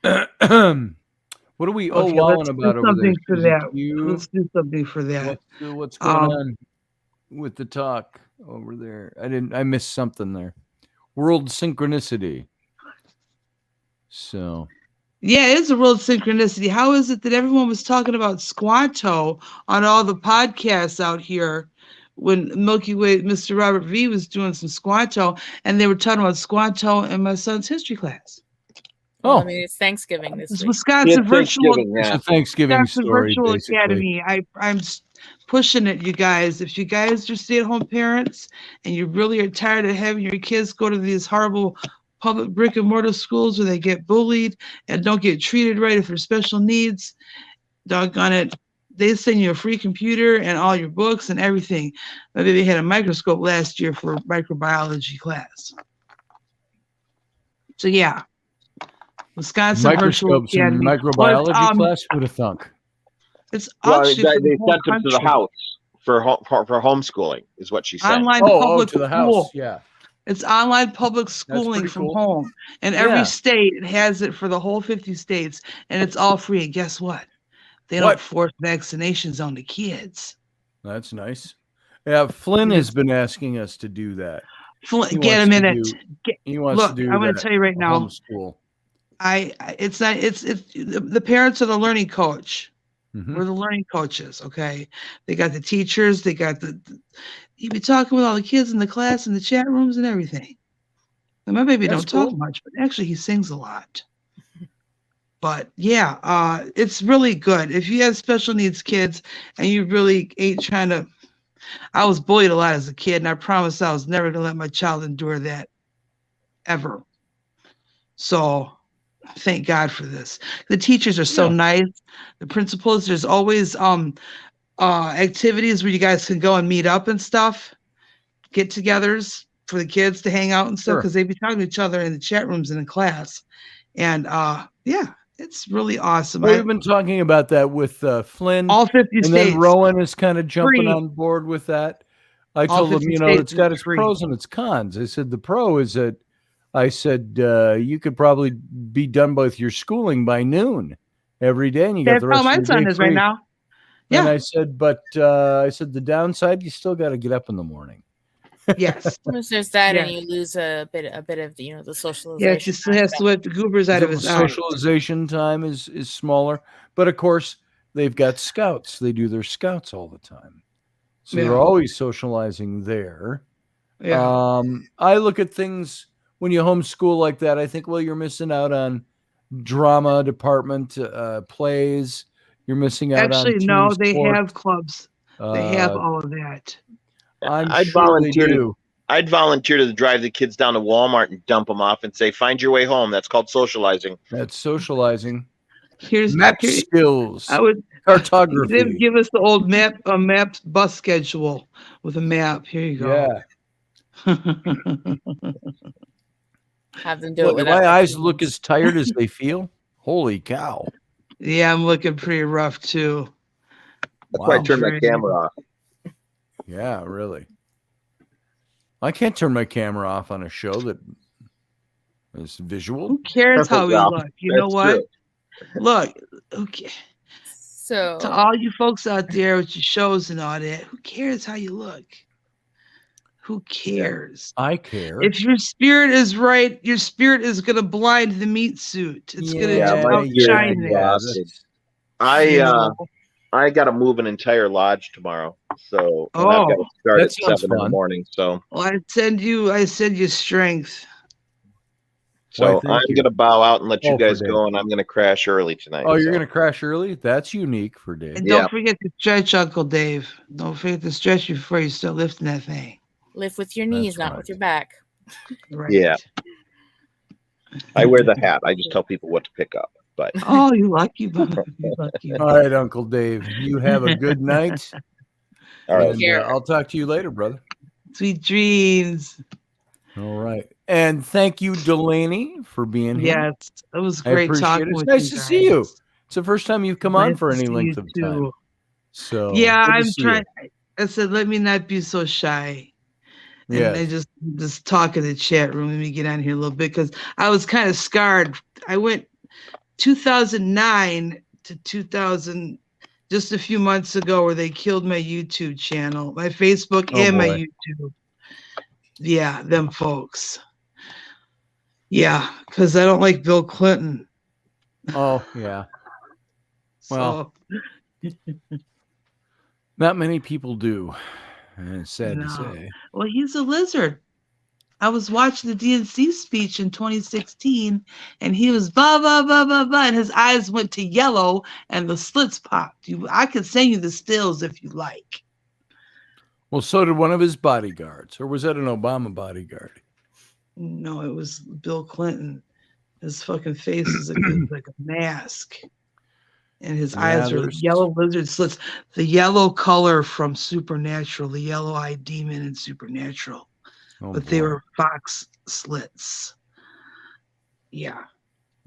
What are we wowing about over there? Let's do something for that. What's going on with the talk over there? I missed something there. World synchronicity. So. Yeah, it is a world synchronicity. How is it that everyone was talking about Squanto on all the podcasts out here when Milky Way, Mr. Robert V was doing some Squanto, and they were talking about Squanto in my son's history class? Well, I mean, it's Thanksgiving this week. Wisconsin Virtual. It's a Thanksgiving story, Virtual basically. Academy. I'm pushing it, you guys. If you guys are stay-at-home parents and you really are tired of having your kids go to these horrible public brick and mortar schools where they get bullied and don't get treated right if they're special needs, doggone it, they send you a free computer and all your books and everything. My baby had a microscope last year for microbiology class. So yeah, Wisconsin Virtual Academy. Microbiology class? Who'd have thunk? It's well, actually they sent them to the house for homeschooling, is what she said. Online public to the school. house. Yeah. It's online public schooling from cool. home. And every state has it for the whole 50 states. And it's all free. And guess what? They don't force vaccinations on the kids. That's nice. Yeah, Flynn has been asking us to do that. Flynn, get a minute. He wants to do I'm going to tell you right now. Homeschool. It's the parents are the learning coach. Mm-hmm. We're the learning coaches, okay? They got the teachers, they got you be talking with all the kids in the class in the chat rooms and everything. And my baby don't talk much, but actually he sings a lot. But yeah, it's really good. If you have special needs kids and you really ain't trying to, I was bullied a lot as a kid, and I promised I was never gonna let my child endure that ever. So thank God for this. The teachers are so nice. The principals, there's always activities where you guys can go and meet up and stuff, get-togethers for the kids to hang out and stuff, because they be talking to each other in the chat rooms and in class. And yeah, it's really awesome. We've been talking about that with Flynn. All 50 states. And then Rowan is kind of jumping on board with that. I told him, it's got its pros and its cons. I said, the pro is that you could probably be done with your schooling by noon every day, and you got the rest of the day free. That's how my son is right now. Yeah. And I said, the downside, you still got to get up in the morning. Yes. There's that, and you lose a bit of the socialization. Yeah, she still has to let the goobers out of his eye. Socialization time is smaller, but of course, they've got scouts. They do their scouts all the time. So Yeah. they're always socializing there. Yeah. I look at things when you homeschool like that. I think, well, you're missing out on drama department plays. You're missing out on Actually, team no, they sports. have clubs. They have all of that. I'd volunteer to. I'd volunteer to drive the kids down to Walmart and dump them off and say, "Find your way home." That's called socializing. That's socializing. Here's map skills. I would cartography. They would give us the old map bus schedule with a map. Here you go. Yeah. Have them do it. My eyes look as tired as they feel. Holy cow! Yeah, I'm looking pretty rough too. That's why I turned my camera off. Yeah, really. I can't turn my camera off on a show that is visual. Who cares how we look? You know what? Look, okay. So to all you folks out there with your shows and all that, who cares how you look? Who cares? I care. If your spirit is right, your spirit is gonna blind the meat suit. It's gonna outshine that. I got to move an entire lodge tomorrow, so I've got to start at 7 in the morning. So I send you strength. So I'm going to bow out and let you guys go, and I'm going to crash early tonight. Oh, you're going to crash early? That's unique for Dave. And don't forget to stretch, Uncle Dave. Don't forget to stretch before you start lifting that thing. Lift with your knees, not with your back. Right. Yeah. I wear the hat. I just tell people what to pick up. But oh, you lucky, brother. You lucky. All right, Uncle Dave. You have a good night. All right. And, I'll talk to you later, brother. Sweet dreams. All right. And thank you, Delaney, for being here. Yes, it was great talking with you. It's nice to see you. It's the first time you've come on for any length of time. So yeah, I'm trying. I said, let me not be so shy. And I just talk in the chat room. Let me get on here a little bit because I was kind of scarred. I went 2009 to 2000, just a few months ago, where they killed my YouTube channel, my Facebook and my YouTube. Yeah, them folks. Yeah, because I don't like Bill Clinton. Oh, yeah. Well, not many people do. And it's sad to say. Well, he's a lizard. I was watching the DNC speech in 2016, and he was blah, blah, blah, blah, blah, and his eyes went to yellow, and the slits popped. I could send you the stills if you like. Well, so did one of his bodyguards. Or was that an Obama bodyguard? No, it was Bill Clinton. His fucking face is like a mask. And his eyes are yellow lizard slits. The yellow color from Supernatural, the yellow-eyed demon in Supernatural. But they were fox slits. Yeah.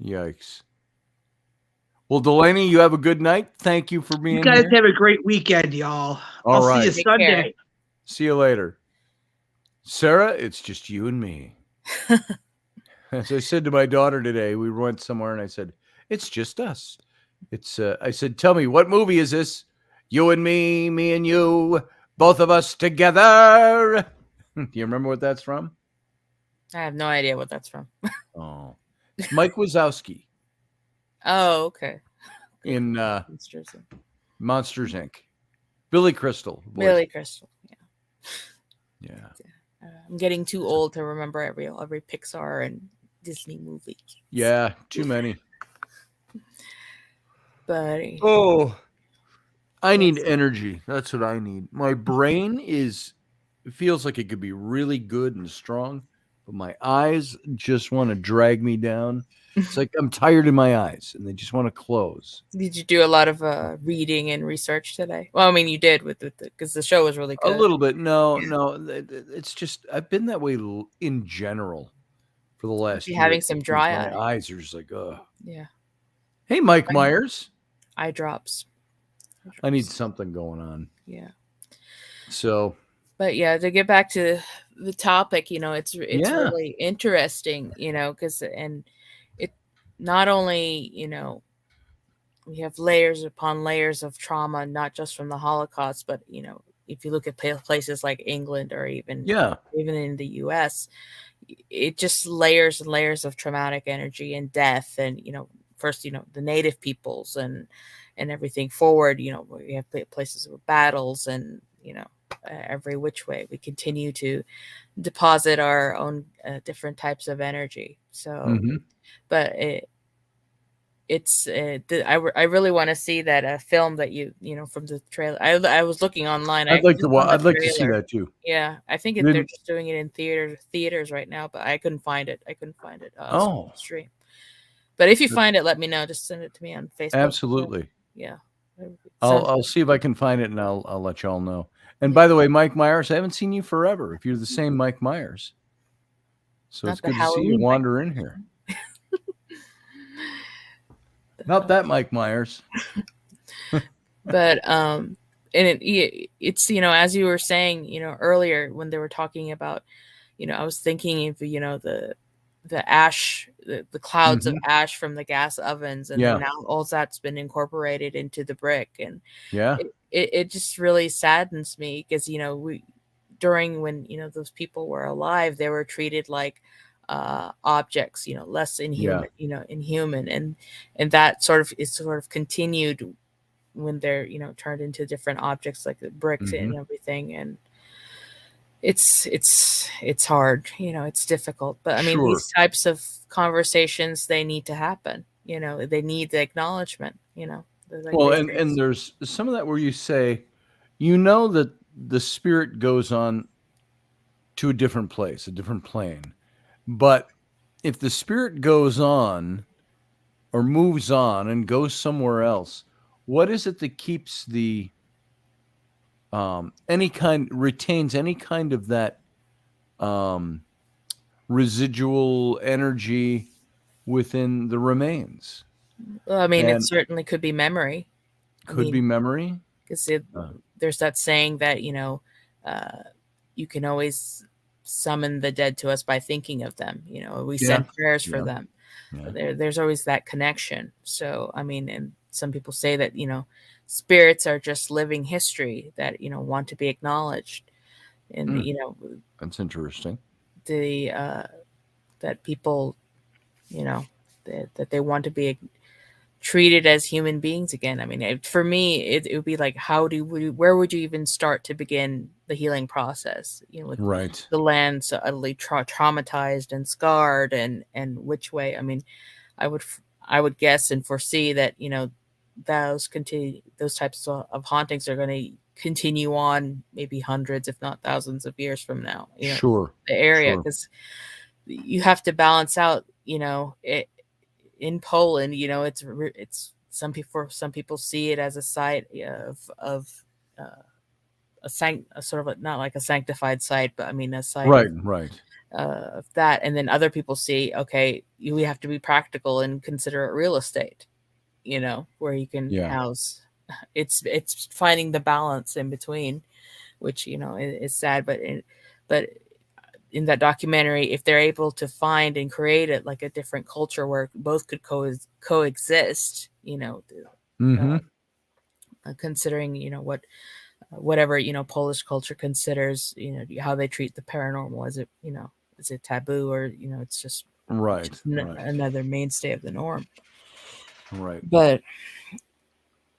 Yikes. Well, Delaney, you have a good night. Thank you for being here. You guys have a great weekend, y'all. I'll see you Sunday. See you later. Sarah, it's just you and me. As I said to my daughter today, we went somewhere and I said, it's just us. I said, tell me, what movie is this? You and me and you, both of us together. Do you remember what that's from? I have no idea what that's from. Oh, Mike Wazowski. Oh, okay. In Monsters Inc. Billy Crystal. Billy Crystal. Yeah. I'm getting too old to remember every Pixar and Disney movie. Yeah, too many. Buddy. Oh, I need energy. That's what I need. My brain it feels like it could be really good and strong, but my eyes just want to drag me down. It's like I'm tired in my eyes and they just want to close. Did you do a lot of reading and research today? Well, I mean, you did because the show was really good. A little bit. No. It's just I've been that way in general for the last year. Having some dry My eyes are just like, ugh. Yeah. Hey, Mike Myers. Eye drops. I need something going on. Yeah. So. But yeah, to get back to the topic, it's really interesting, because it not only, we have layers upon layers of trauma, not just from the Holocaust, but, if you look at places like England or even in the US, it just layers and layers of traumatic energy and death and, first, the native peoples and and everything forward. We have places with battles and every which way. We continue to deposit our own different types of energy. So, but I really want to see that film that from the trailer. I was looking online. I'd like to see that too. Yeah, I think they're just doing it in theaters right now, but I couldn't find it. Stream. But if you find it, let me know. Just send it to me on Facebook. Absolutely. Yeah. I'll see if I can find it, and I'll let y'all know. And by the way, Mike Myers, I haven't seen you forever. If you're the same Mike Myers, so it's good to see you wander in here. Not that Mike Myers. But and it's as you were saying earlier when they were talking about I was thinking of the ash, the clouds of ash from the gas ovens, and then now all that's been incorporated into the brick, and it just really saddens me because during when those people were alive, they were treated like objects, less inhuman, inhuman, and that sort of continued when they're turned into different objects like the bricks and everything, and it's hard, it's difficult, but I mean these types of conversations, they need to happen, they need the acknowledgement, well, and there's some of that where you say that the spirit goes on to a different place, a different plane. But if the spirit goes on or moves on and goes somewhere else, what is it that keeps the retains any kind of that residual energy within the remains? Well, I mean, it certainly could be memory. Be memory? Because there's that saying that, you can always summon the dead to us by thinking of them. We send prayers for them. There's always that connection. So, I mean, and some people say that, spirits are just living history that, want to be acknowledged. And, that's interesting. That people, that they want to be treated as human beings again. I mean, for me, it would be like, where would you even start to begin the healing process? With the land so utterly traumatized and scarred, and which way? I mean, I would guess and foresee that those types of hauntings are going to continue on maybe hundreds, if not thousands of years from now. The area, because you have to balance out. In Poland, it's some people see it as a site of a sort of not like a sanctified site, but I mean a site of that, and then other people see, okay, we have to be practical and consider it real estate, where you can house. It's finding the balance in between, which is sad, but in that documentary, if they're able to find and create it like a different culture where both could coexist, considering whatever Polish culture considers how they treat the paranormal, is it taboo, or it's just another mainstay of the norm, but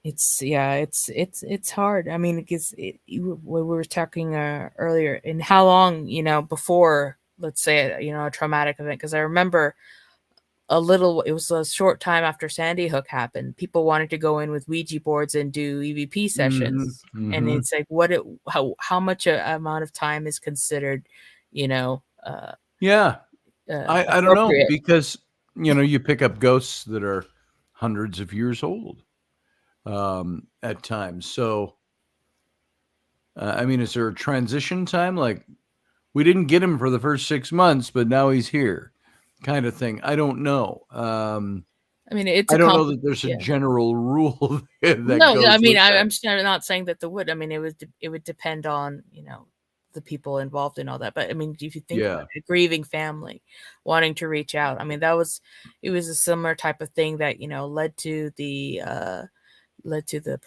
it's hard. I mean, because we were talking earlier, and how long before, let's say, a traumatic event, because I remember it was a short time after Sandy Hook happened, people wanted to go in with Ouija boards and do EVP sessions, and it's like how much amount of time is considered I don't know, because you pick up ghosts that are hundreds of years old at times. So, I mean, is there a transition time? Like, we didn't get him for the first 6 months, but now he's here, kind of thing. I don't know. I mean, I don't know that there's a general rule that no, I mean, I'm not saying that there would. I mean, it would depend on, the people involved in all that. But I mean, if you think about a grieving family wanting to reach out, I mean, it was a similar type of thing that, led to the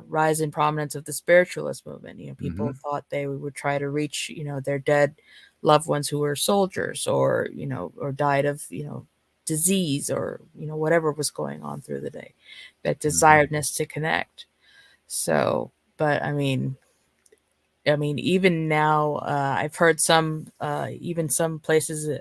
rise in prominence of the spiritualist movement. People thought they would try to reach, their dead loved ones who were soldiers or died of, disease or, whatever was going on through the day, that desiredness to connect. So, but I mean, even now, I've heard even some places,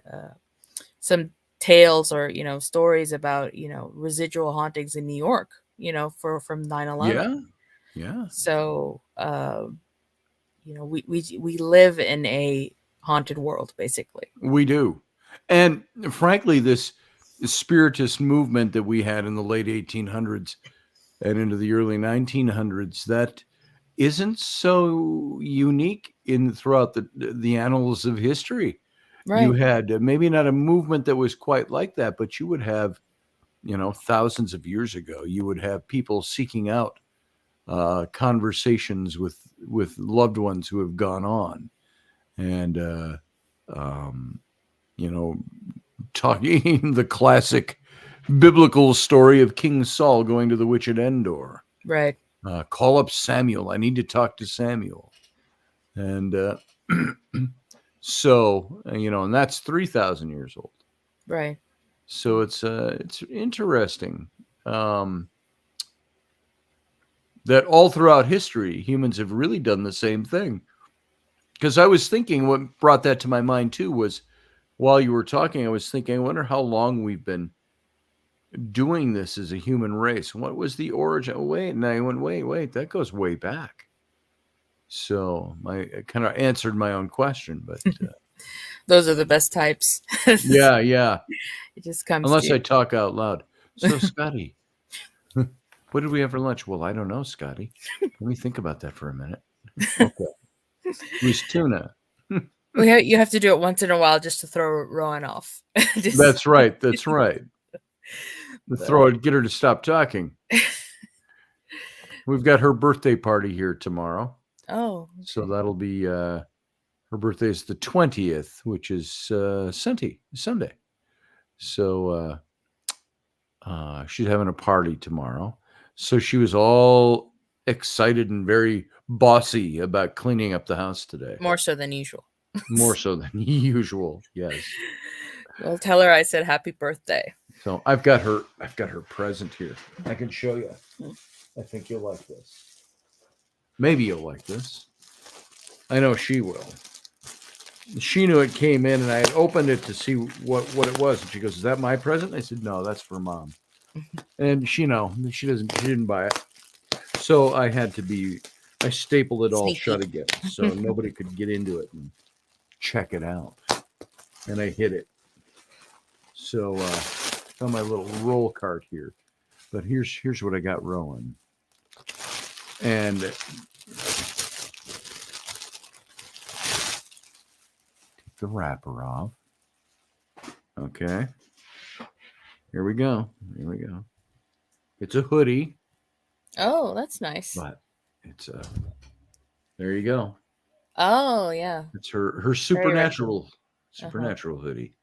some tales or, stories about, residual hauntings in New York, from 9/11. Yeah. So, we live in a haunted world, basically. We do. And frankly, this spiritist movement that we had in the late 1800s and into the early 1900s, that isn't so unique throughout the annals of history. Right. You had maybe not a movement that was quite like that, but you would have, thousands of years ago, you would have people seeking out conversations with loved ones who have gone on, and talking the classic biblical story of King Saul going to the witch at Endor. Right. Call up Samuel. I need to talk to Samuel. And so, and that's 3,000 years old. Right. So it's interesting that all throughout history, humans have really done the same thing. Because I was thinking, what brought that to my mind too was, while you were talking, I was thinking, I wonder how long we've been doing this as a human race. What was the origin? Oh, wait, and I went, wait, that goes way back. So I kind of answered my own question, but those are the best types. Yeah. It just comes. Unless I talk out loud. So, Scotty, what did we have for lunch? Well, I don't know, Scotty. Let me think about that for a minute. Okay. It was tuna. You have to do it once in a while just to throw Rowan off. That's right. Get her to stop talking. We've got her birthday party here tomorrow. Oh. Okay. So that'll be her birthday is the 20th, which is Sunday. So she's having a party tomorrow. So she was all excited and very bossy about cleaning up the house today. More so than usual. More so than usual, yes. Well, tell her I said happy birthday. So I've got her present here. I can show you. I think you'll like this. Maybe you'll like this. I know she will. She knew it came in, and I had opened it to see what it was. And she goes, "Is that my present?" I said, "No, that's for Mom." And she didn't buy it. So I stapled it all Sneaky. shut again, so nobody could get into it and check it out. And I hid it. So on my little roll cart here. But here's what I got Rowan. And take the wrapper off. Okay. Here we go. It's a hoodie. Oh, that's nice. But it's there you go. Oh, yeah. It's her supernatural hoodie.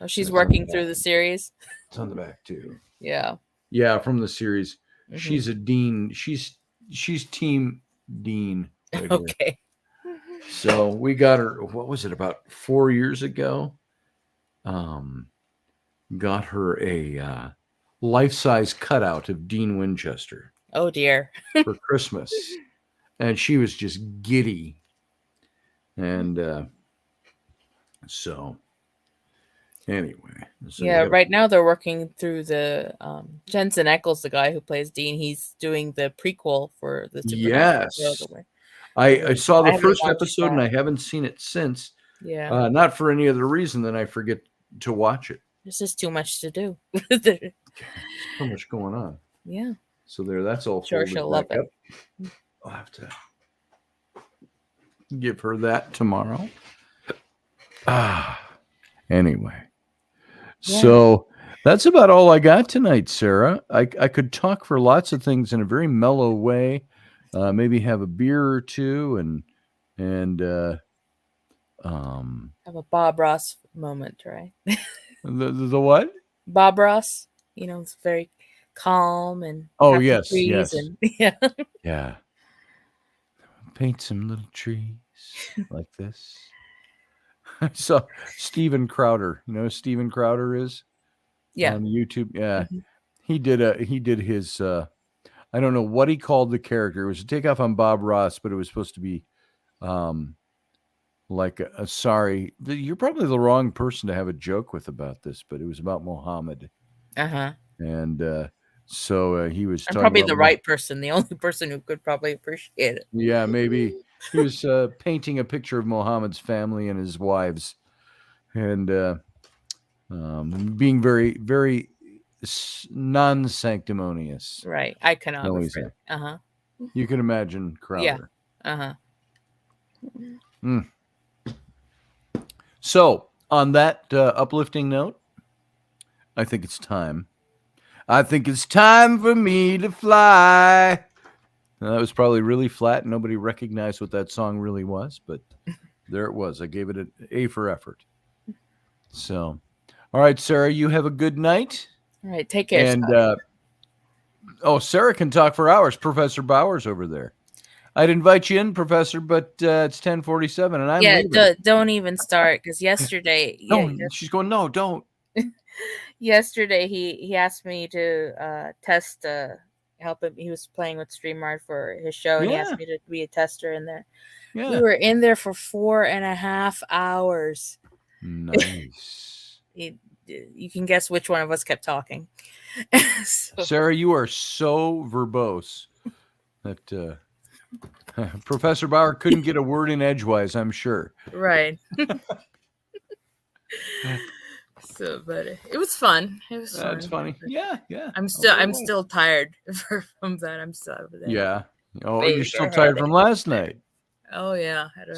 Oh, she's working through the series. It's on the back too. Yeah. Yeah, from the series. Mm-hmm. She's a dean. She's team dean. Right okay. Here. So we got her. What was it? About 4 years ago. Got her a life-size cutout of Dean Winchester. Oh dear. For Christmas, and she was just giddy. And so anyway. So yeah, right now they're working through the Jensen Ackles, the guy who plays Dean. He's doing the prequel for the Yes. I saw the first episode and I haven't seen it since. Yeah. Not for any other reason than I forget to watch it. There's just too much to do. So much going on. Yeah. So that's all. Sure, she'll love it. I'll have to give her that tomorrow. Anyway. Yeah. So that's about all I got tonight, Sarah. I could talk for lots of things in a very mellow way. Maybe have a beer or two and have a Bob Ross moment, right? the what? Bob Ross. It's very calm and yes. And, yeah. Yeah. Paint some little trees like this. I saw Steven Crowder. You know who Steven Crowder is? on YouTube. Yeah, he did his. I don't know what he called the character. It was a takeoff on Bob Ross, but it was supposed to be, like sorry, you're probably the wrong person to have a joke with about this, but it was about Muhammad. And so he was. I'm probably the right person, the only person who could probably appreciate it. Yeah, maybe he was painting a picture of Muhammad's family and his wives, and being very, very non-sanctimonious. Right, iconography. You can imagine Crowder. So, on that uplifting note, I think it's time. I think it's time for me to fly. Now, that was probably really flat. Nobody recognized what that song really was, but there it was. I gave it an A for effort. So, all right, Sarah, you have a good night. All right, take care. And Sarah can talk for hours. Professor Bauer's over there. I'd invite you in, Professor, but it's 10:47, and I'm leaving. Don't even start, because yesterday. She's going. No, don't. Yesterday, he asked me to test. Help him. He was playing with StreamYard for his show, and he asked me to be a tester in there. We were in there for 4.5 hours. Nice. You can guess which one of us kept talking. Sarah, you are so verbose that Professor Bauer couldn't get a word in edgewise, I'm sure. Right. But it was fun. It was fun. It's funny. Yeah. I'm still tired from that. I'm still over there. Yeah. Oh, you're still tired from last night. Oh yeah, I had a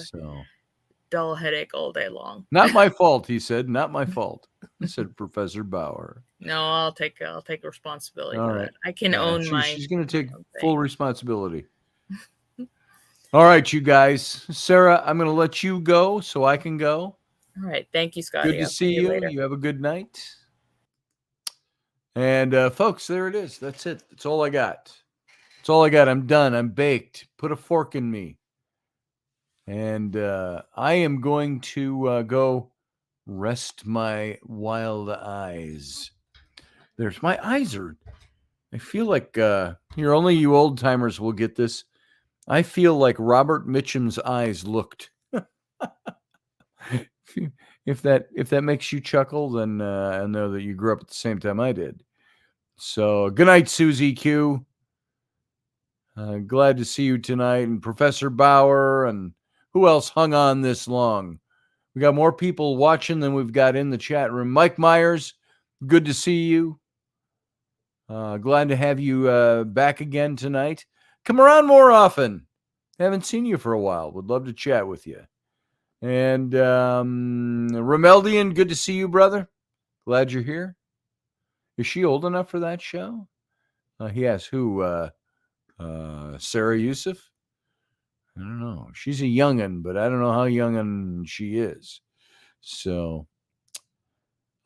dull headache all day long. Not my fault, he said. Not my fault, said Professor Bauer. No, I'll take responsibility all for right. that. I can own my. She's going to take full responsibility. All right, you guys. Sarah, I'm going to let you go so I can go. All right. Thank you, Scotty. Good to see you. You have a good night. And folks, there it is. That's it. That's all I got. That's all I got. I'm done. I'm baked. Put a fork in me. And I am going to go rest my wild eyes. There's my eyes are. I feel like here only you old timers will get this. I feel like Robert Mitchum's eyes looked. If that makes you chuckle, then I know that you grew up at the same time I did. So good night, Susie Q. Glad to see you tonight, and Professor Bauer, and who else hung on this long? We got more people watching than we've got in the chat room. Mike Myers, good to see you. Glad to have you back again tonight. Come around more often. Haven't seen you for a while. Would love to chat with you. And Romeldian, good to see you, brother. Glad you're here. Is she old enough for that show? He asked who? Sarah Yusuf? I don't know. She's a young'un, but I don't know how young'un she is. So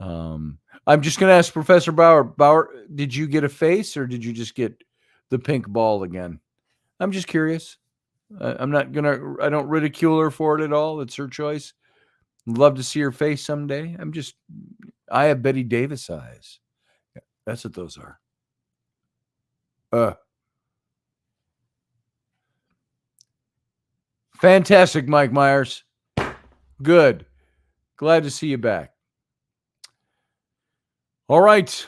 I'm just going to ask Professor Bauer. Bauer, did you get a face or did you just get the pink ball again? I'm just curious. I don't ridicule her for it at all. It's her choice. Love to see her face someday. I have Betty Davis eyes. Yeah, that's what those are. Fantastic, Mike Myers. Good. Glad to see you back. All right.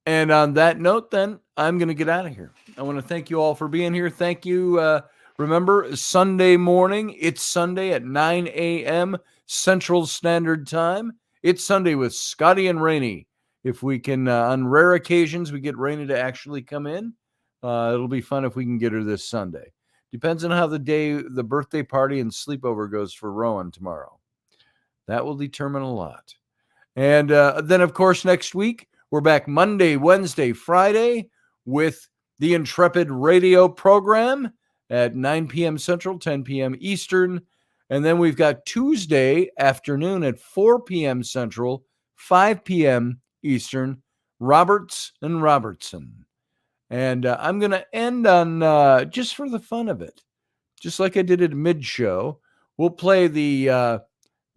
And on that note, then, I'm going to get out of here. I want to thank you all for being here. Thank you. Remember, Sunday morning, it's Sunday at 9 a.m. Central Standard Time. It's Sunday with Scotty and Rainey. If we can, on rare occasions, we get Rainey to actually come in. It'll be fun if we can get her this Sunday. Depends on how the birthday party and sleepover goes for Rowan tomorrow. That will determine a lot. And then, of course, next week, we're back Monday, Wednesday, Friday with the Intrepid radio program at 9 p.m. Central, 10 p.m. Eastern. And then we've got Tuesday afternoon at 4 p.m. Central, 5 p.m. Eastern, Roberts and Robertson. And I'm going to end on, just for the fun of it, just like I did at mid-show, we'll play the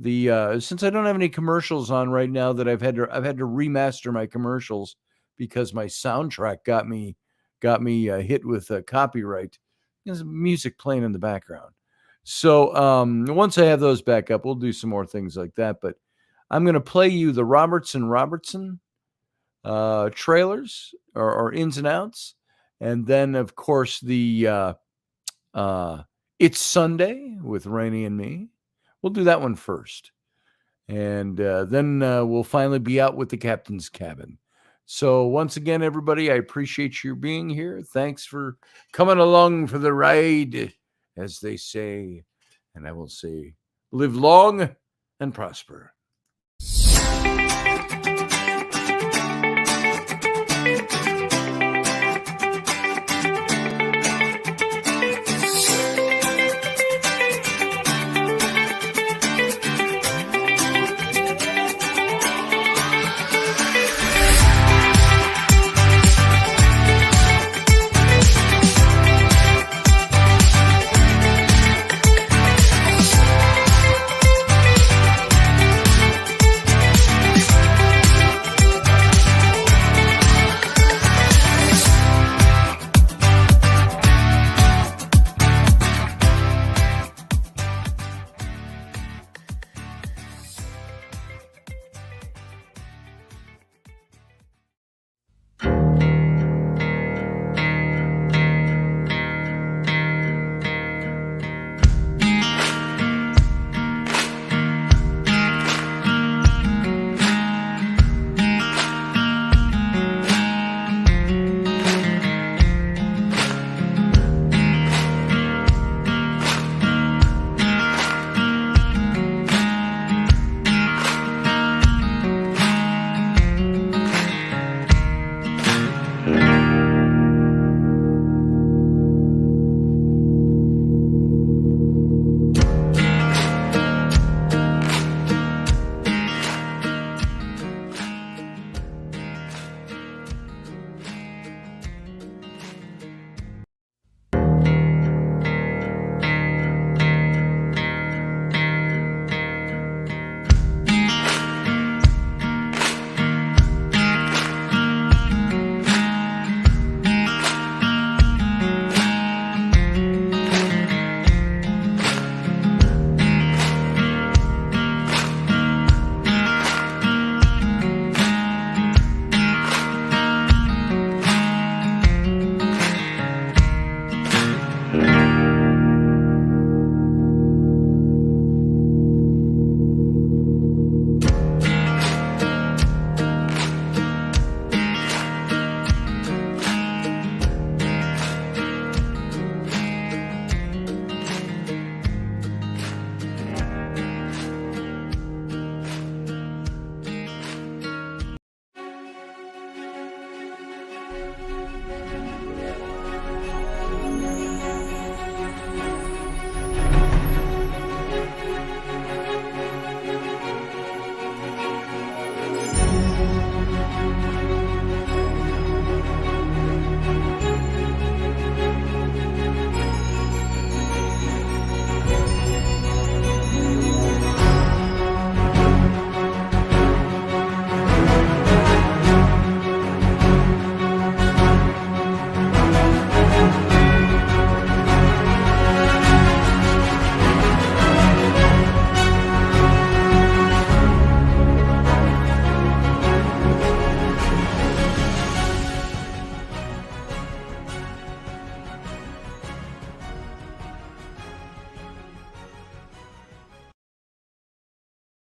since I don't have any commercials on right now, that I've had to remaster my commercials because my soundtrack got me hit with copyright. There's music playing in the background. So once I have those back up, we'll do some more things like that. But I'm going to play you the Robertson trailers or ins and outs, and then of course the It's Sunday with Rainey and me. We'll do that one first, and then we'll finally be out with the Captain's Cabin. So once again, everybody, I appreciate you being here. Thanks for coming along for the ride, as they say. And I will say, live long and prosper.